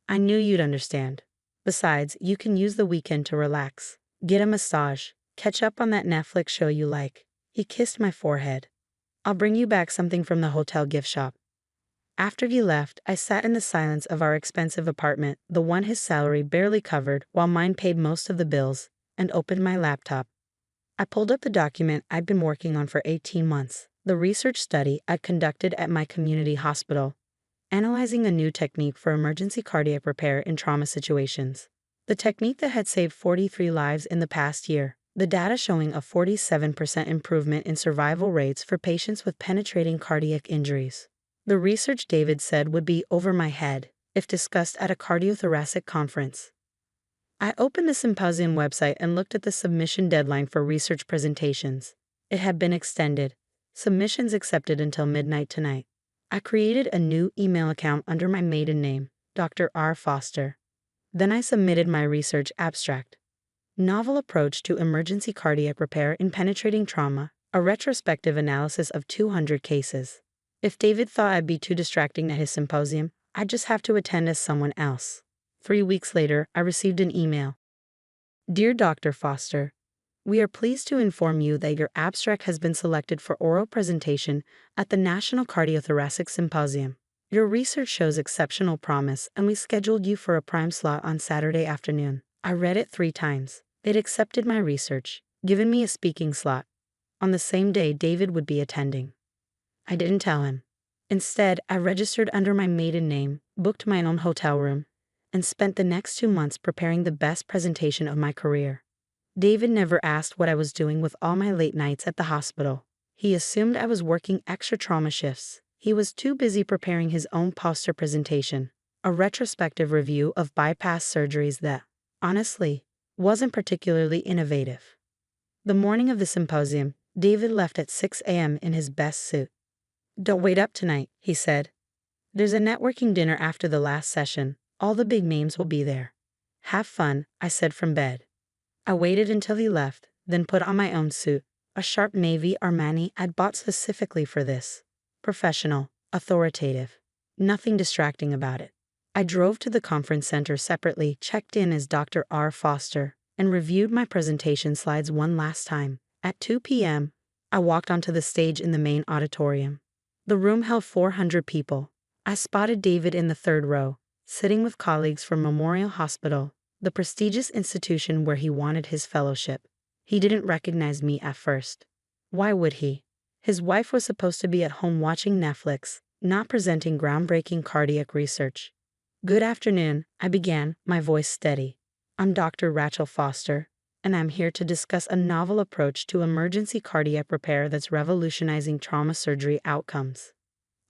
I knew you'd understand. Besides, you can use the weekend to relax, get a massage, catch up on that Netflix show you like. He kissed my forehead. I'll bring you back something from the hotel gift shop. After he left, I sat in the silence of our expensive apartment, the one his salary barely covered while mine paid most of the bills, and opened my laptop. I pulled up the document I'd been working on for 18 months, the research study I'd conducted at my community hospital, analyzing a new technique for emergency cardiac repair in trauma situations. The technique that had saved 43 lives in the past year, the data showing a 47% improvement in survival rates for patients with penetrating cardiac injuries. The research, David said, would be over my head if discussed at a cardiothoracic conference. I opened the symposium website and looked at the submission deadline for research presentations. It had been extended. Submissions accepted until midnight tonight. I created a new email account under my maiden name, Dr. R. Foster. Then I submitted my research abstract. Novel approach to emergency cardiac repair in penetrating trauma, a retrospective analysis of 200 cases. If David thought I'd be too distracting at his symposium, I'd just have to attend as someone else. 3 weeks later, I received an email. Dear Dr. Foster, we are pleased to inform you that your abstract has been selected for oral presentation at the National Cardiothoracic Symposium. Your research shows exceptional promise, and we scheduled you for a prime slot on Saturday afternoon. I read it 3 times. They'd accepted my research, given me a speaking slot. On the same day, David would be attending. I didn't tell him. Instead, I registered under my maiden name, booked my own hotel room, and spent the next 2 months preparing the best presentation of my career. David never asked what I was doing with all my late nights at the hospital. He assumed I was working extra trauma shifts. He was too busy preparing his own poster presentation, a retrospective review of bypass surgeries that, honestly, wasn't particularly innovative. The morning of the symposium, David left at 6 a.m. in his best suit. "Don't wait up tonight," he said. "There's a networking dinner after the last session. All the big names will be there." "Have fun," I said from bed. I waited until he left, then put on my own suit, a sharp navy Armani I'd bought specifically for this. Professional, authoritative, nothing distracting about it. I drove to the conference center separately, checked in as Dr. R. Foster, and reviewed my presentation slides one last time. At 2 p.m., I walked onto the stage in the main auditorium. The room held 400 people. I spotted David in the third row, sitting with colleagues from Memorial Hospital, the prestigious institution where he wanted his fellowship. He didn't recognize me at first. Why would he? His wife was supposed to be at home watching Netflix, not presenting groundbreaking cardiac research. "Good afternoon," I began, my voice steady. "I'm Dr. Rachel Foster, and I'm here to discuss a novel approach to emergency cardiac repair that's revolutionizing trauma surgery outcomes."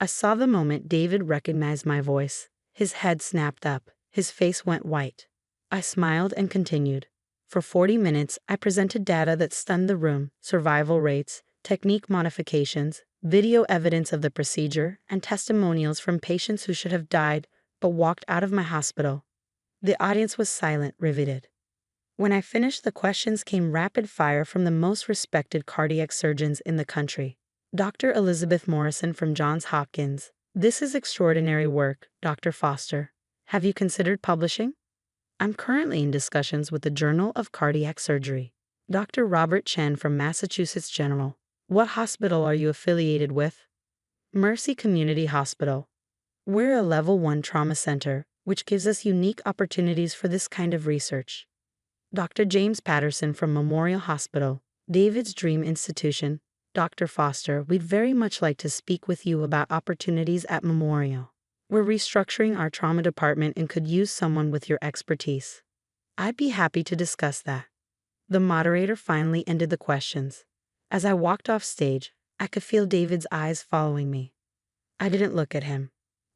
I saw the moment David recognized my voice. His head snapped up, his face went white. I smiled and continued. For 40 minutes, I presented data that stunned the room: survival rates, technique modifications, video evidence of the procedure, and testimonials from patients who should have died but walked out of my hospital. The audience was silent, riveted. When I finished, the questions came rapid fire from the most respected cardiac surgeons in the country. Dr. Elizabeth Morrison from Johns Hopkins. "This is extraordinary work, Dr. Foster. Have you considered publishing?" "I'm currently in discussions with the Journal of Cardiac Surgery." Dr. Robert Chen from Massachusetts General. "What hospital are you affiliated with?" "Mercy Community Hospital. We're a Level 1 trauma center, which gives us unique opportunities for this kind of research." Dr. James Patterson from Memorial Hospital. "David's dream institution. Dr. Foster, we'd very much like to speak with you about opportunities at Memorial. We're restructuring our trauma department and could use someone with your expertise." "I'd be happy to discuss that." The moderator finally ended the questions. As I walked off stage, I could feel David's eyes following me. I didn't look at him.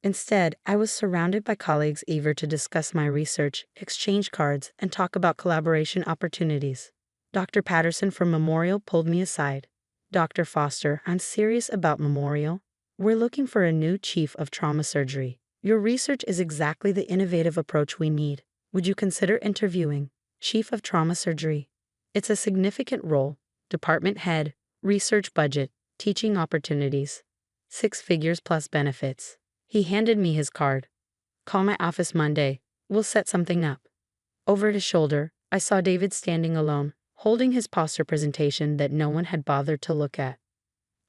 Instead, I was surrounded by colleagues eager to discuss my research, exchange cards, and talk about collaboration opportunities. Dr. Patterson from Memorial pulled me aside. "Dr. Foster, I'm serious about Memorial. We're looking for a new chief of trauma surgery. Your research is exactly the innovative approach we need. Would you consider interviewing Chief of Trauma Surgery? It's a significant role: department head, research budget, teaching opportunities. 6 figures plus benefits." He handed me his card. "Call my office Monday. We'll set something up." Over his shoulder, I saw David standing alone, holding his poster presentation that no one had bothered to look at.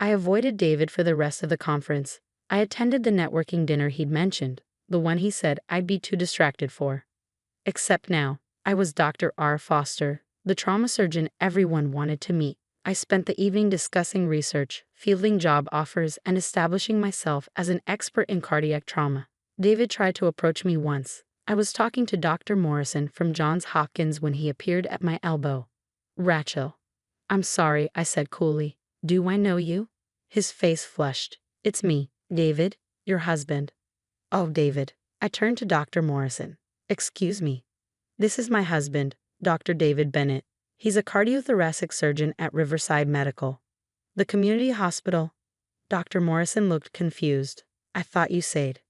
I avoided David for the rest of the conference. I attended the networking dinner he'd mentioned, the one he said I'd be too distracted for. Except now, I was Dr. R. Foster, the trauma surgeon everyone wanted to meet. I spent the evening discussing research, fielding job offers, and establishing myself as an expert in cardiac trauma. David tried to approach me once. I was talking to Dr. Morrison from Johns Hopkins when he appeared at my elbow. "Rachel." "I'm sorry," I said coolly. "Do I know you?" His face flushed. "It's me, David, your husband." "Oh, David." I turned to Dr. Morrison. "Excuse me." "This is my husband, Dr. David Bennett. He's a cardiothoracic surgeon at Riverside Medical." "The community hospital?" Dr. Morrison looked confused. "I thought you said."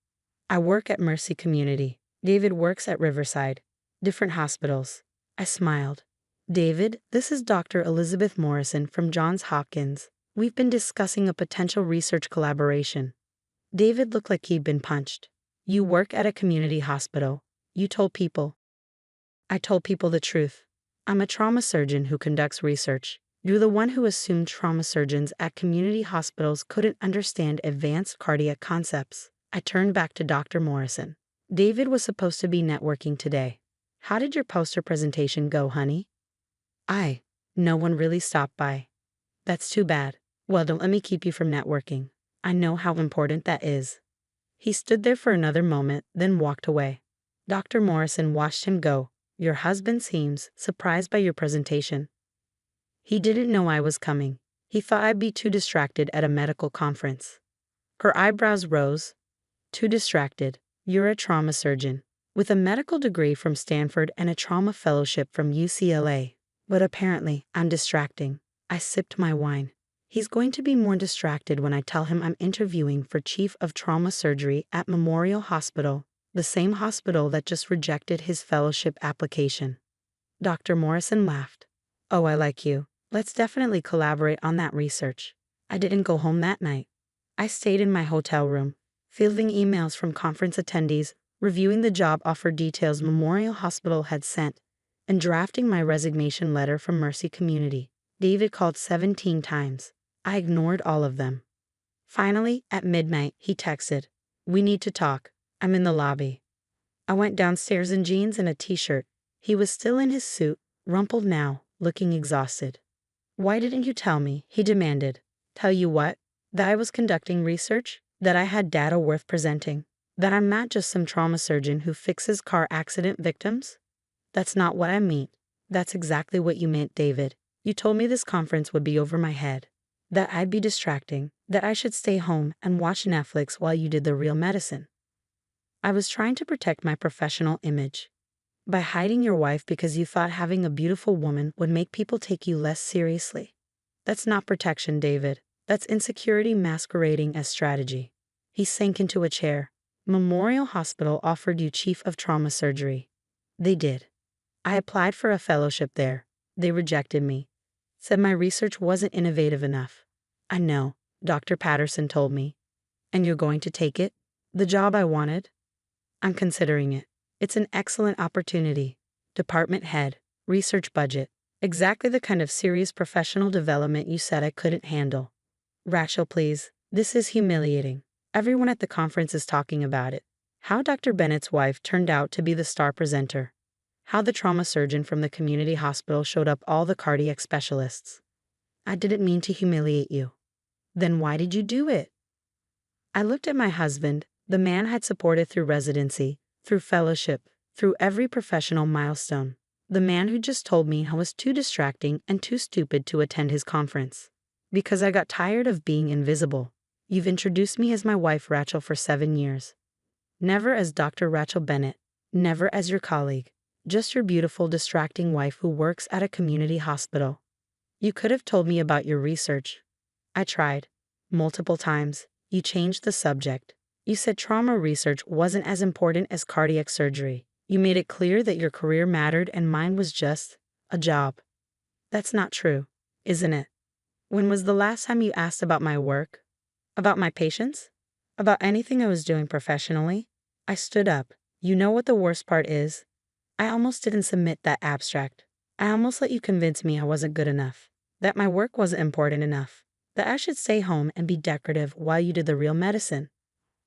"I work at Mercy Community. David works at Riverside. Different hospitals." I smiled. "David, this is Dr. Elizabeth Morrison from Johns Hopkins. We've been discussing a potential research collaboration." David looked like he'd been punched. "You work at a community hospital. You told people." I told people the truth. "I'm a trauma surgeon who conducts research. You're the one who assumed trauma surgeons at community hospitals couldn't understand advanced cardiac concepts." I turned back to Dr. Morrison. "David was supposed to be networking today. How did your poster presentation go, honey?" No one really stopped by." "That's too bad. Well, don't let me keep you from networking. I know how important that is. He stood there for another moment, then walked away. Dr. Morrison watched him go. Your husband seems surprised by your presentation. He didn't know I was coming. He thought I'd be too distracted at a medical conference. Her eyebrows rose. Too distracted. You're a trauma surgeon, with a medical degree from Stanford and a trauma fellowship from UCLA. But apparently, I'm distracting. I sipped my wine. He's going to be more distracted when I tell him I'm interviewing for Chief of Trauma Surgery at Memorial Hospital, the same hospital that just rejected his fellowship application. Dr. Morrison laughed. Oh, I like you. Let's definitely collaborate on that research. I didn't go home that night. I stayed in my hotel room, fielding emails from conference attendees, reviewing the job offer details Memorial Hospital had sent, and drafting my resignation letter from Mercy Community. David called 17 times. I ignored all of them. Finally, at midnight, he texted, "We need to talk. I'm in the lobby." I went downstairs in jeans and a t-shirt. He was still in his suit, rumpled now, looking exhausted. "Why didn't you tell me?" he demanded. "Tell you what? That I was conducting research? That I had data worth presenting? That I'm not just some trauma surgeon who fixes car accident victims?" "That's not what I mean." "That's exactly what you meant, David. You told me this conference would be over my head. That I'd be distracting. That I should stay home and watch Netflix while you did the real medicine." I was trying to protect my professional image. By hiding your wife because you thought having a beautiful woman would make people take you less seriously. That's not protection, David. That's insecurity masquerading as strategy. He sank into a chair. Memorial Hospital offered you Chief of Trauma Surgery. They did. I applied for a fellowship there. They rejected me. Said my research wasn't innovative enough. I know, Dr. Patterson told me. And you're going to take it? The job I wanted? I'm considering it. It's an excellent opportunity. Department head, research budget, exactly the kind of serious professional development you said I couldn't handle. Rachel, please, this is humiliating. Everyone at the conference is talking about it. How Dr. Bennett's wife turned out to be the star presenter. How the trauma surgeon from the community hospital showed up all the cardiac specialists. I didn't mean to humiliate you. Then why did you do it? I looked at my husband, the man I'd supported through residency, through fellowship, through every professional milestone. The man who just told me I was too distracting and too stupid to attend his conference. Because I got tired of being invisible. You've introduced me as my wife, Rachel, for 7 years. Never as Dr. Rachel Bennett. Never as your colleague. Just your beautiful, distracting wife who works at a community hospital. You could have told me about your research. I tried. Multiple times. You changed the subject. You said trauma research wasn't as important as cardiac surgery. You made it clear that your career mattered and mine was just a job. That's not true, isn't it? When was the last time you asked about my work? About my patients? About anything I was doing professionally? I stood up. You know what the worst part is? I almost didn't submit that abstract. I almost let you convince me I wasn't good enough. That my work wasn't important enough. That I should stay home and be decorative while you did the real medicine.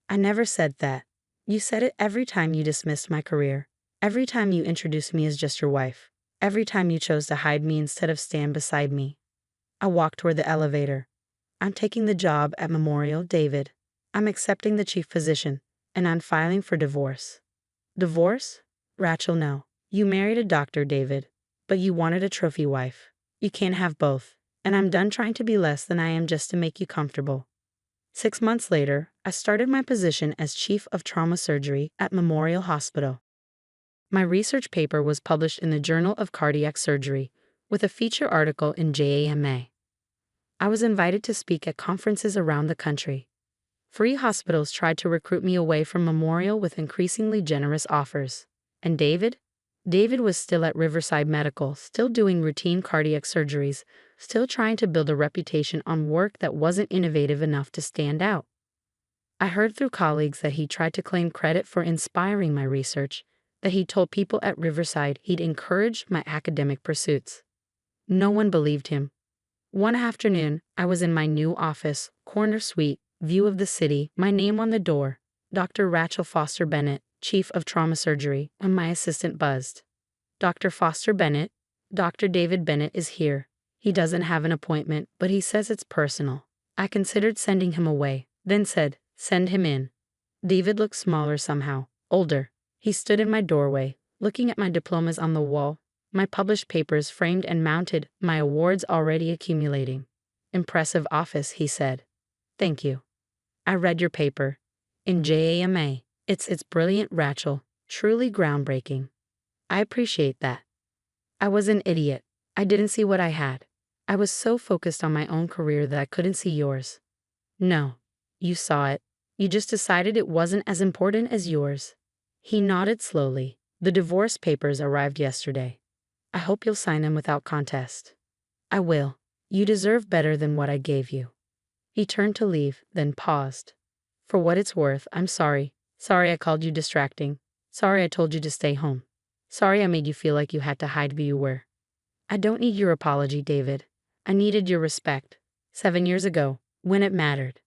I never said that. You said it every time you dismissed my career. Every time you introduced me as just your wife. Every time you chose to hide me instead of stand beside me. I walked toward the elevator. I'm taking the job at Memorial, David. I'm accepting the chief position, and I'm filing for divorce. Divorce? Rachel, no. You married a doctor, David, but you wanted a trophy wife. You can't have both, and I'm done trying to be less than I am just to make you comfortable. 6 months later, I started my position as Chief of Trauma Surgery at Memorial Hospital. My research paper was published in the Journal of Cardiac Surgery, with a feature article in JAMA. I was invited to speak at conferences around the country. Free hospitals tried to recruit me away from Memorial with increasingly generous offers. And David? David was still at Riverside Medical, still doing routine cardiac surgeries, still trying to build a reputation on work that wasn't innovative enough to stand out. I heard through colleagues that he tried to claim credit for inspiring my research, that he told people at Riverside he'd encouraged my academic pursuits. No one believed him. One afternoon, I was in my new office, corner suite, view of the city, my name on the door, Dr. Rachel Foster Bennett, Chief of Trauma Surgery, and my assistant buzzed. Dr. Foster Bennett, Dr. David Bennett is here. He doesn't have an appointment, but he says it's personal. I considered sending him away, then said, "Send him in." David looked smaller somehow, older. He stood in my doorway, looking at my diplomas on the wall, my published papers framed and mounted, my awards already accumulating. "Impressive office," he said. "Thank you. I read your paper. In JAMA. It's brilliant, Rachel. Truly groundbreaking. I appreciate that. I was an idiot. I didn't see what I had. I was so focused on my own career that I couldn't see yours." "No. You saw it. You just decided it wasn't as important as yours." He nodded slowly. "The divorce papers arrived yesterday. I hope you'll sign them without contest." "I will. You deserve better than what I gave you." He turned to leave, then paused. "For what it's worth, I'm sorry. Sorry I called you distracting. Sorry I told you to stay home. Sorry I made you feel like you had to hide who you were." "I don't need your apology, David. I needed your respect. 7 years ago, when it mattered."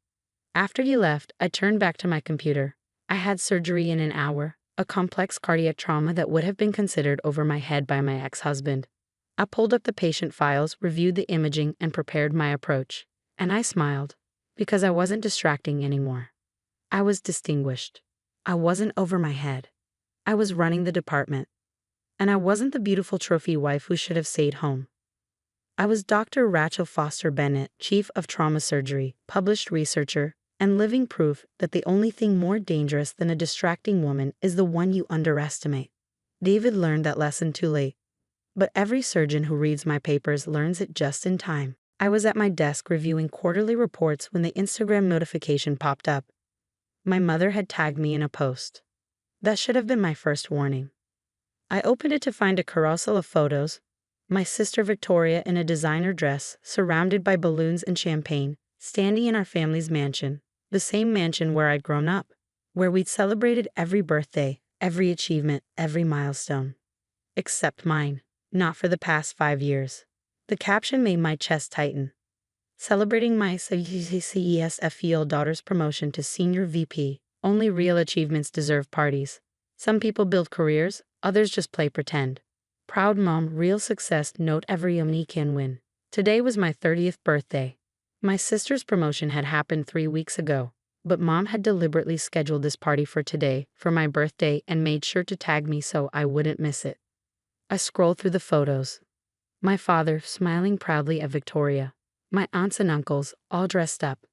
After you left, I turned back to my computer. I had surgery in an hour, a complex cardiac trauma that would have been considered over my head by my ex-husband. I pulled up the patient files, reviewed the imaging, and prepared my approach. And I smiled, because I wasn't distracting anymore. I was distinguished. I wasn't over my head. I was running the department. And I wasn't the beautiful trophy wife who should have stayed home. I was Dr. Rachel Foster Bennett, Chief of Trauma Surgery, published researcher, and living proof that the only thing more dangerous than a distracting woman is the one you underestimate. David learned that lesson too late. But every surgeon who reads my papers learns it just in time. I was at my desk reviewing quarterly reports when the Instagram notification popped up. My mother had tagged me in a post. That should have been my first warning. I opened it to find a carousel of photos. My sister Victoria in a designer dress, surrounded by balloons and champagne, standing in our family's mansion, the same mansion where I'd grown up, where we'd celebrated every birthday, every achievement, every milestone. Except mine, not for the past 5 years. The caption made my chest tighten. Celebrating my CESFEL daughter's promotion to senior VP. Only real achievements deserve parties. Some people build careers, others just play pretend. Proud mom, real success, note every omni can win. Today was my 30th birthday. My sister's promotion had happened 3 weeks ago, but mom had deliberately scheduled this party for today, for my birthday, and made sure to tag me so I wouldn't miss it. I scrolled through the photos. My father, smiling proudly at Victoria. My aunts and uncles, all dressed up.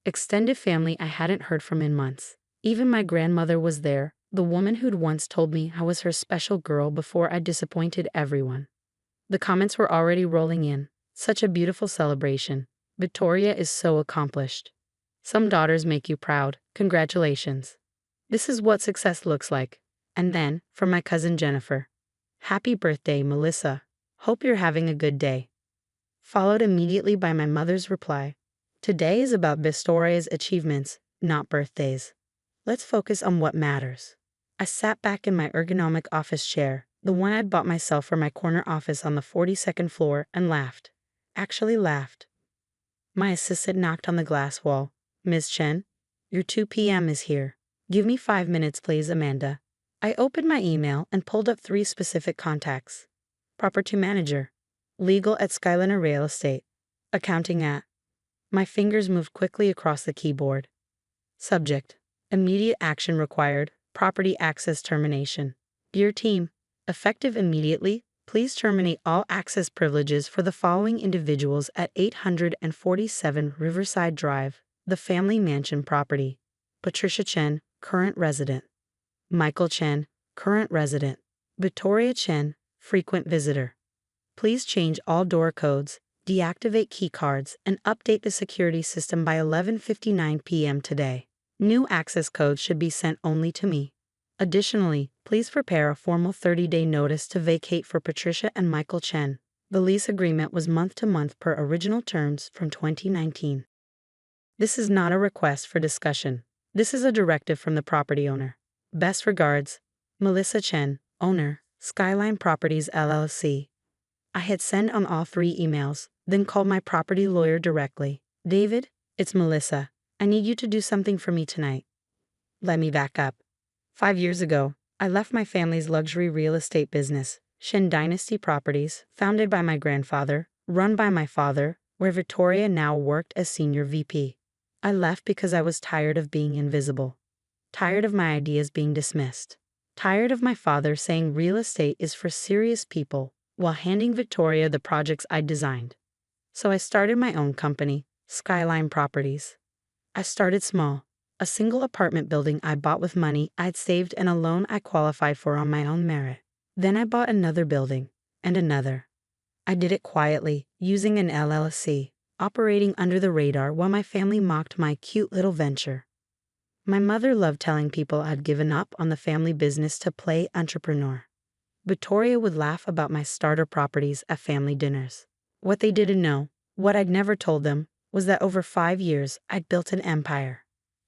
Extended family I hadn't heard from in months. Even my grandmother was there, the woman who'd once told me I was her special girl before I disappointed everyone. The comments were already rolling in. Such a beautiful celebration. Victoria is so accomplished. Some daughters make you proud. Congratulations. This is what success looks like. And then, from my cousin Jennifer. Happy birthday, Melissa. Hope you're having a good day. Followed immediately by my mother's reply. Today is about Victoria's achievements, not birthdays. Let's focus on what matters. I sat back in my ergonomic office chair, the one I'd bought myself for my corner office on the 42nd floor, and laughed. Actually laughed. My assistant knocked on the glass wall. "Ms. Chen, your 2 p.m. is here. Give me 5 minutes, please, Amanda." I opened my email and pulled up 3 specific contacts. Property manager. Legal at Skyliner Real Estate. Accounting at. My fingers moved quickly across the keyboard. Subject. Immediate action required. Property access termination. Dear team, effective immediately, please terminate all access privileges for the following individuals at 847 Riverside Drive, the family mansion property. Patricia Chen, current resident. Michael Chen, current resident. Victoria Chen, frequent visitor. Please change all door codes, deactivate key cards, and update the security system by 11:59 p.m. today. New access codes should be sent only to me. Additionally, please prepare a formal 30-day notice to vacate for Patricia and Michael Chen. The lease agreement was month-to-month per original terms from 2019. This is not a request for discussion. This is a directive from the property owner. Best regards, Melissa Chen, owner, Skyline Properties LLC. I hit send on all 3 emails, then called my property lawyer directly. "David, it's Melissa. I need you to do something for me tonight." Let me back up. 5 years ago, I left my family's luxury real estate business, Shen Dynasty Properties, founded by my grandfather, run by my father, where Victoria now worked as senior VP. I left because I was tired of being invisible, tired of my ideas being dismissed, tired of my father saying real estate is for serious people while handing Victoria the projects I designed. So I started my own company, Skyline Properties. I started small, a single apartment building I bought with money I'd saved and a loan I qualified for on my own merit. Then I bought another building, and another. I did it quietly, using an LLC, operating under the radar while my family mocked my cute little venture. My mother loved telling people I'd given up on the family business to play entrepreneur. Victoria would laugh about my starter properties at family dinners. What they didn't know, what I'd never told them, was that over 5 years I'd built an empire.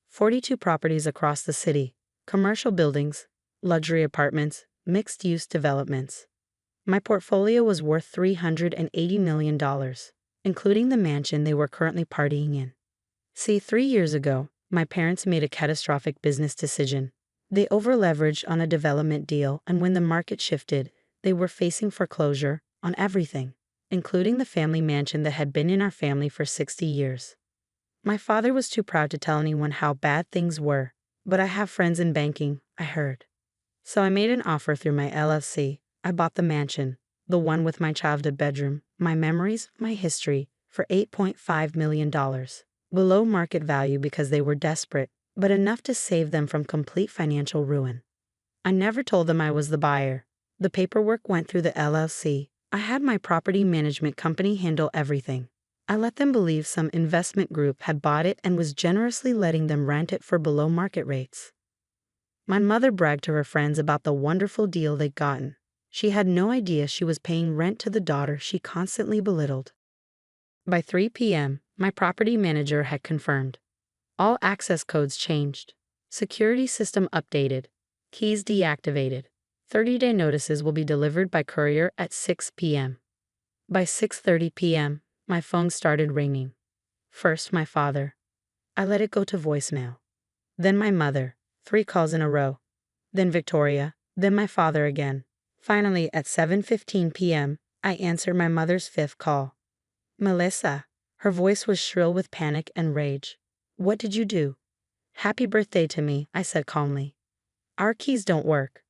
42 properties across the city, commercial buildings, luxury apartments, mixed-use developments. My portfolio was worth $380 million, including the mansion they were currently partying in. See, 3 years ago, my parents made a catastrophic business decision. They over-leveraged on a development deal, and when the market shifted, they were facing foreclosure on everything, including the family mansion that had been in our family for 60 years. My father was too proud to tell anyone how bad things were, but I have friends in banking, I heard. So I made an offer through my LLC. I bought the mansion, the one with my childhood bedroom, my memories, my history, for $8.5 million. Below market value because they were desperate, but enough to save them from complete financial ruin. I never told them I was the buyer. The paperwork went through the LLC. I had my property management company handle everything. I let them believe some investment group had bought it and was generously letting them rent it for below market rates. My mother bragged to her friends about the wonderful deal they'd gotten. She had no idea she was paying rent to the daughter she constantly belittled. By 3 p.m., my property manager had confirmed. All access codes changed. Security system updated. Keys deactivated. 30-day notices will be delivered by courier at 6 p.m. By 6:30 p.m., my phone started ringing. First, my father. I let it go to voicemail. Then my mother, 3 calls in a row. Then Victoria. Then my father again. Finally, at 7:15 p.m., I answered my mother's 5th call. Melissa. Her voice was shrill with panic and rage. What did you do? Happy birthday to me, I said calmly. Our keys don't work.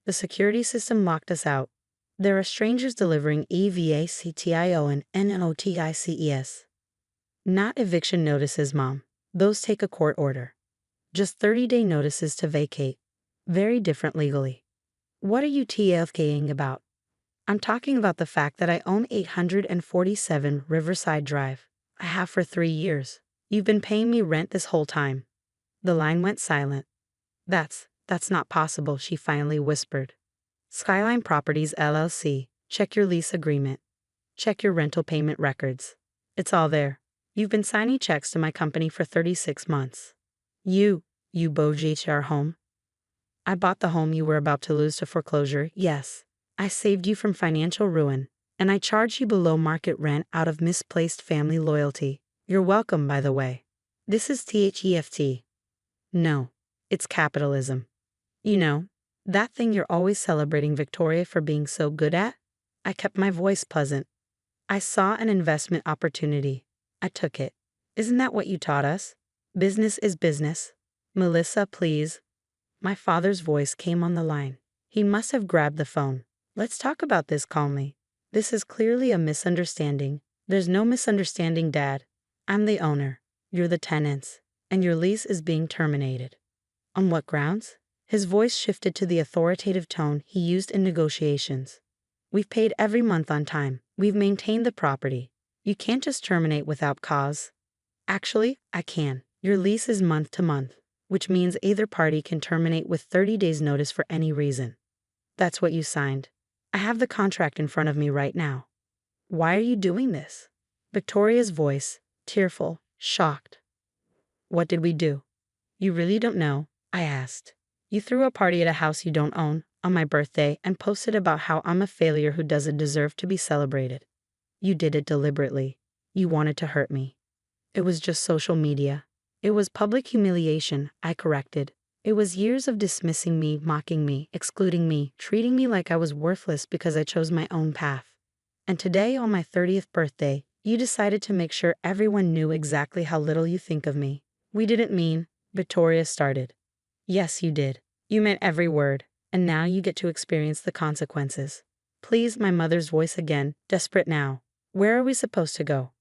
The security system locked us out. There are strangers delivering EVACTIO and NOTICES. Not eviction notices, Mom. Those take a court order. Just 30-day notices to vacate. Very different legally. What are you TFKing about? I'm talking about the fact that I own 847 Riverside Drive. I have for 3 years. You've been paying me rent this whole time. The line went silent. That's not possible, she finally whispered. Skyline Properties LLC, check your lease agreement. Check your rental payment records. It's all there. You've been signing checks to my company for 36 months. You bought our home. I bought the home you were about to lose to foreclosure, yes. I saved you from financial ruin, and I charged you below market rent out of misplaced family loyalty. You're welcome, by the way. This is THEFT. No, it's capitalism. You know, that thing you're always celebrating Victoria for being so good at? I kept my voice pleasant. I saw an investment opportunity. I took it. Isn't that what you taught us? Business is business. Melissa, please. My father's voice came on the line. He must have grabbed the phone. Let's talk about this calmly. This is clearly a misunderstanding. There's no misunderstanding, Dad. I'm the owner. You're the tenants. And your lease is being terminated. On what grounds? His voice shifted to the authoritative tone he used in negotiations. We've paid every month on time. We've maintained the property. You can't just terminate without cause. Actually, I can. Your lease is month to month, which means either party can terminate with 30 days notice for any reason. That's what you signed. I have the contract in front of me right now. Why are you doing this? Victoria's voice, tearful, shocked. What did we do? You really don't know? I asked. You threw a party at a house you don't own on my birthday and posted about how I'm a failure who doesn't deserve to be celebrated. You did it deliberately. You wanted to hurt me. It was just social media. It was public humiliation, I corrected. It was years of dismissing me, mocking me, excluding me, treating me like I was worthless because I chose my own path. And today, on my 30th birthday, you decided to make sure everyone knew exactly how little you think of me. We didn't mean, Victoria started. Yes, you did. You meant every word, and now you get to experience the consequences. Please, my mother's voice again, desperate now. Where are we supposed to go?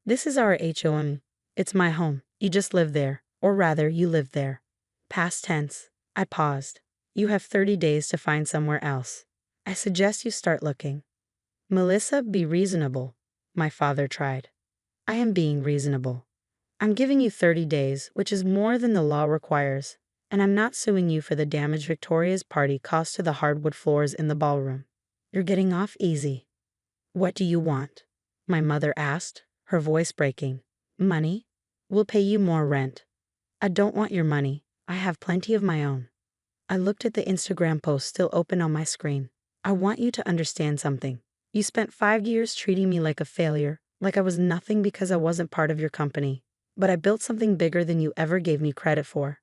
This is our home. It's my home. You just live there, or rather, you live there. Past tense. I paused. You have 30 days to find somewhere else. I suggest you start looking. Melissa, be reasonable. My father tried. I am being reasonable. I'm giving you 30 days, which is more than the law requires, and I'm not suing you for the damage Victoria's party caused to the hardwood floors in the ballroom. You're getting off easy. What do you want? My mother asked, her voice breaking. Money? We'll pay you more rent. I don't want your money. I have plenty of my own. I looked at the Instagram post still open on my screen. I want you to understand something. You spent 5 years treating me like a failure, like I was nothing because I wasn't part of your company. But I built something bigger than you ever gave me credit for.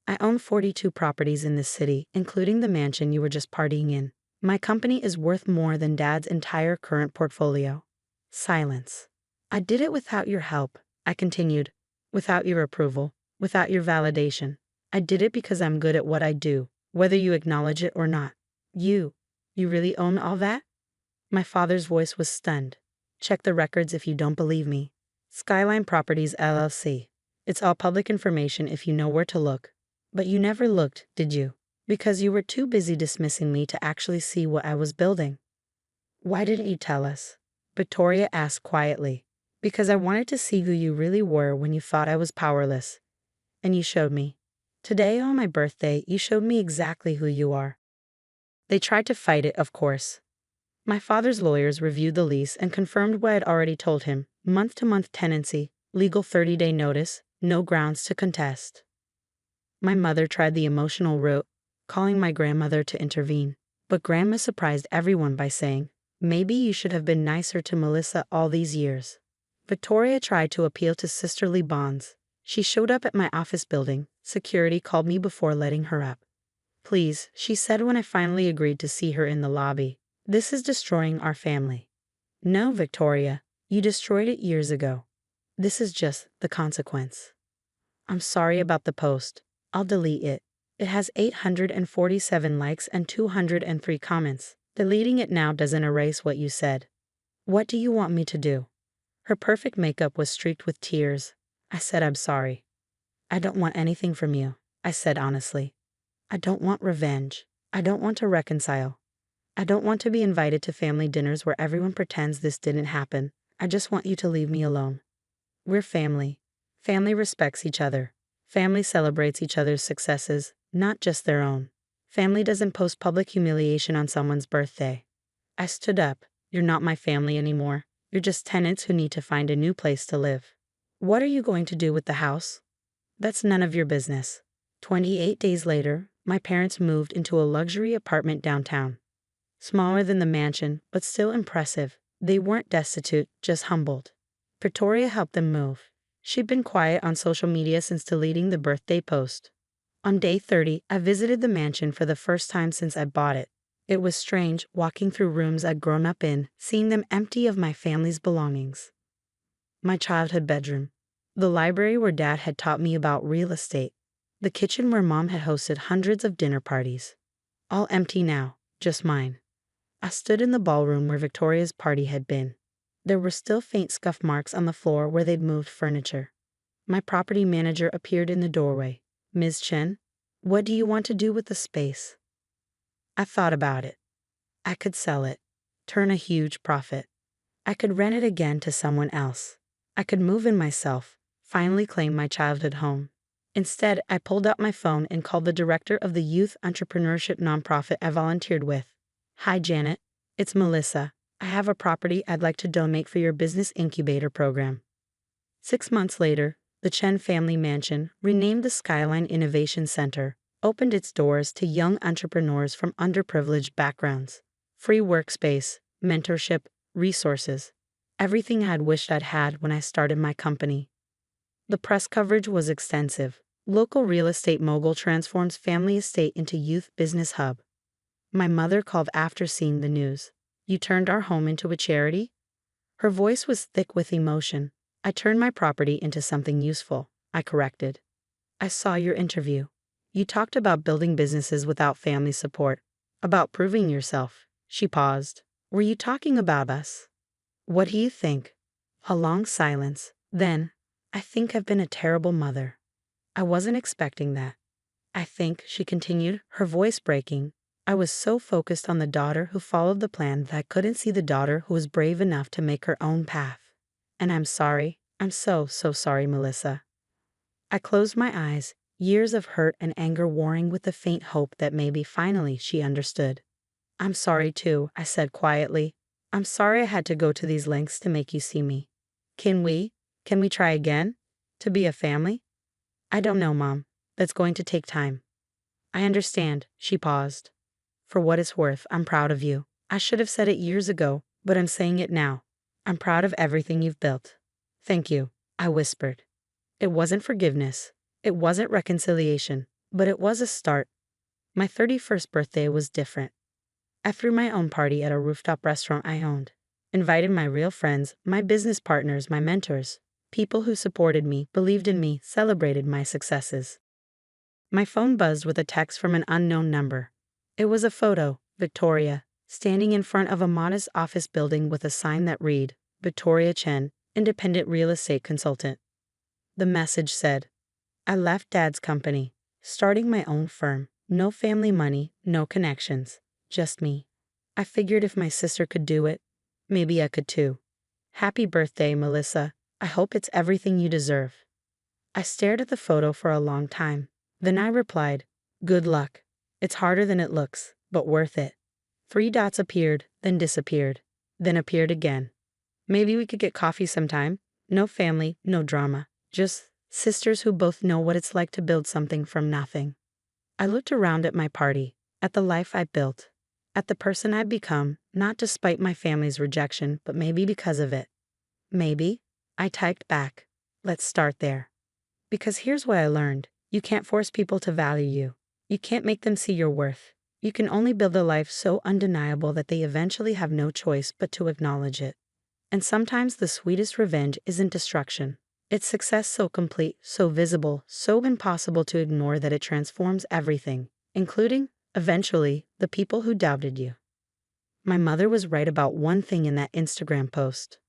I own 42 properties in this city, including the mansion you were just partying in. My company is worth more than Dad's entire current portfolio. Silence. I did it without your help, I continued. Without your approval, without your validation. I did it because I'm good at what I do, whether you acknowledge it or not. You really own all that? My father's voice was stunned. Check the records if you don't believe me. Skyline Properties LLC. It's all public information if you know where to look. But you never looked, did you? Because you were too busy dismissing me to actually see what I was building. Why didn't you tell us? Victoria asked quietly. Because I wanted to see who you really were when you thought I was powerless. And you showed me. Today on my birthday, you showed me exactly who you are. They tried to fight it, of course. My father's lawyers reviewed the lease and confirmed what I'd already told him. Month-to-month tenancy, legal 30-day notice, no grounds to contest. My mother tried the emotional route, calling my grandmother to intervene. But Grandma surprised everyone by saying, maybe you should have been nicer to Melissa all these years. Victoria tried to appeal to sisterly bonds. She showed up at my office building. Security called me before letting her up. Please, she said when I finally agreed to see her in the lobby. This is destroying our family. No, Victoria, you destroyed it years ago. This is just the consequence. I'm sorry about the post. I'll delete it. It has 847 likes and 203 comments. Deleting it now doesn't erase what you said. What do you want me to do? Her perfect makeup was streaked with tears. I said I'm sorry. I don't want anything from you, I said honestly. I don't want revenge. I don't want to reconcile. I don't want to be invited to family dinners where everyone pretends this didn't happen. I just want you to leave me alone. We're family. Family respects each other. Family celebrates each other's successes, not just their own. Family doesn't post public humiliation on someone's birthday. I stood up. You're not my family anymore. You're just tenants who need to find a new place to live. What are you going to do with the house? That's none of your business. 28 days later, my parents moved into a luxury apartment downtown. Smaller than the mansion, but still impressive. They weren't destitute, just humbled. Victoria helped them move. She'd been quiet on social media since deleting the birthday post. On day 30, I visited the mansion for the first time since I bought it. It was strange walking through rooms I'd grown up in, seeing them empty of my family's belongings. My childhood bedroom. The library where Dad had taught me about real estate. The kitchen where Mom had hosted hundreds of dinner parties. All empty now, just mine. I stood in the ballroom where Victoria's party had been. There were still faint scuff marks on the floor where they'd moved furniture. My property manager appeared in the doorway. Ms. Chen, what do you want to do with the space? I thought about it. I could sell it, turn a huge profit. I could rent it again to someone else. I could move in myself, finally claim my childhood home. Instead, I pulled out my phone and called the director of the youth entrepreneurship nonprofit I volunteered with. Hi, Janet. It's Melissa. I have a property I'd like to donate for your business incubator program. 6 months later, the Chen family mansion, renamed the Skyline Innovation Center, opened its doors to young entrepreneurs from underprivileged backgrounds. Free workspace, mentorship, resources. Everything I'd wished I'd had when I started my company. The press coverage was extensive. Local real estate mogul transforms family estate into youth business hub. My mother called after seeing the news. You turned our home into a charity? Her voice was thick with emotion. I turned my property into something useful, I corrected. I saw your interview. You talked about building businesses without family support, about proving yourself. She paused. Were you talking about us? What do you think? A long silence. Then, I think I've been a terrible mother. I wasn't expecting that. I think, she continued, her voice breaking, I was so focused on the daughter who followed the plan that I couldn't see the daughter who was brave enough to make her own path. And I'm sorry. I'm so sorry, Melissa. I closed my eyes, years of hurt and anger warring with the faint hope that maybe finally she understood. I'm sorry too, I said quietly. I'm sorry I had to go to these lengths to make you see me. Can we try again? To be a family? I don't know, Mom. That's going to take time. I understand, she paused. For what it's worth, I'm proud of you. I should have said it years ago, but I'm saying it now. I'm proud of everything you've built. Thank you, I whispered. It wasn't forgiveness. It wasn't reconciliation, but it was a start. My 31st birthday was different. I threw my own party at a rooftop restaurant I owned. Invited my real friends, my business partners, my mentors. People who supported me, believed in me, celebrated my successes. My phone buzzed with a text from an unknown number. It was a photo, Victoria, standing in front of a modest office building with a sign that read, Victoria Chen, independent real estate consultant. The message said, I left Dad's company, starting my own firm. No family money, no connections, just me. I figured if my sister could do it, maybe I could too. Happy birthday, Melissa. I hope it's everything you deserve. I stared at the photo for a long time. Then I replied, good luck. It's harder than it looks, but worth it. 3 dots appeared, then disappeared, then appeared again. Maybe we could get coffee sometime. No family, no drama. Just sisters who both know what it's like to build something from nothing. I looked around at my party, at the life I built, at the person I'd become, not despite my family's rejection, but maybe because of it. Maybe, I typed back, let's start there. Because here's what I learned. You can't force people to value you. You can't make them see your worth. You can only build a life so undeniable that they eventually have no choice but to acknowledge it. And sometimes the sweetest revenge isn't destruction. It's success so complete, so visible, so impossible to ignore that it transforms everything, including, eventually, the people who doubted you. My mother was right about one thing in that Instagram post.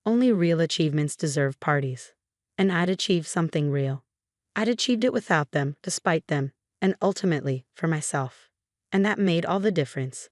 Only real achievements deserve parties. And I'd achieved something real. I'd achieved it without them, despite them, and ultimately, for myself. And that made all the difference.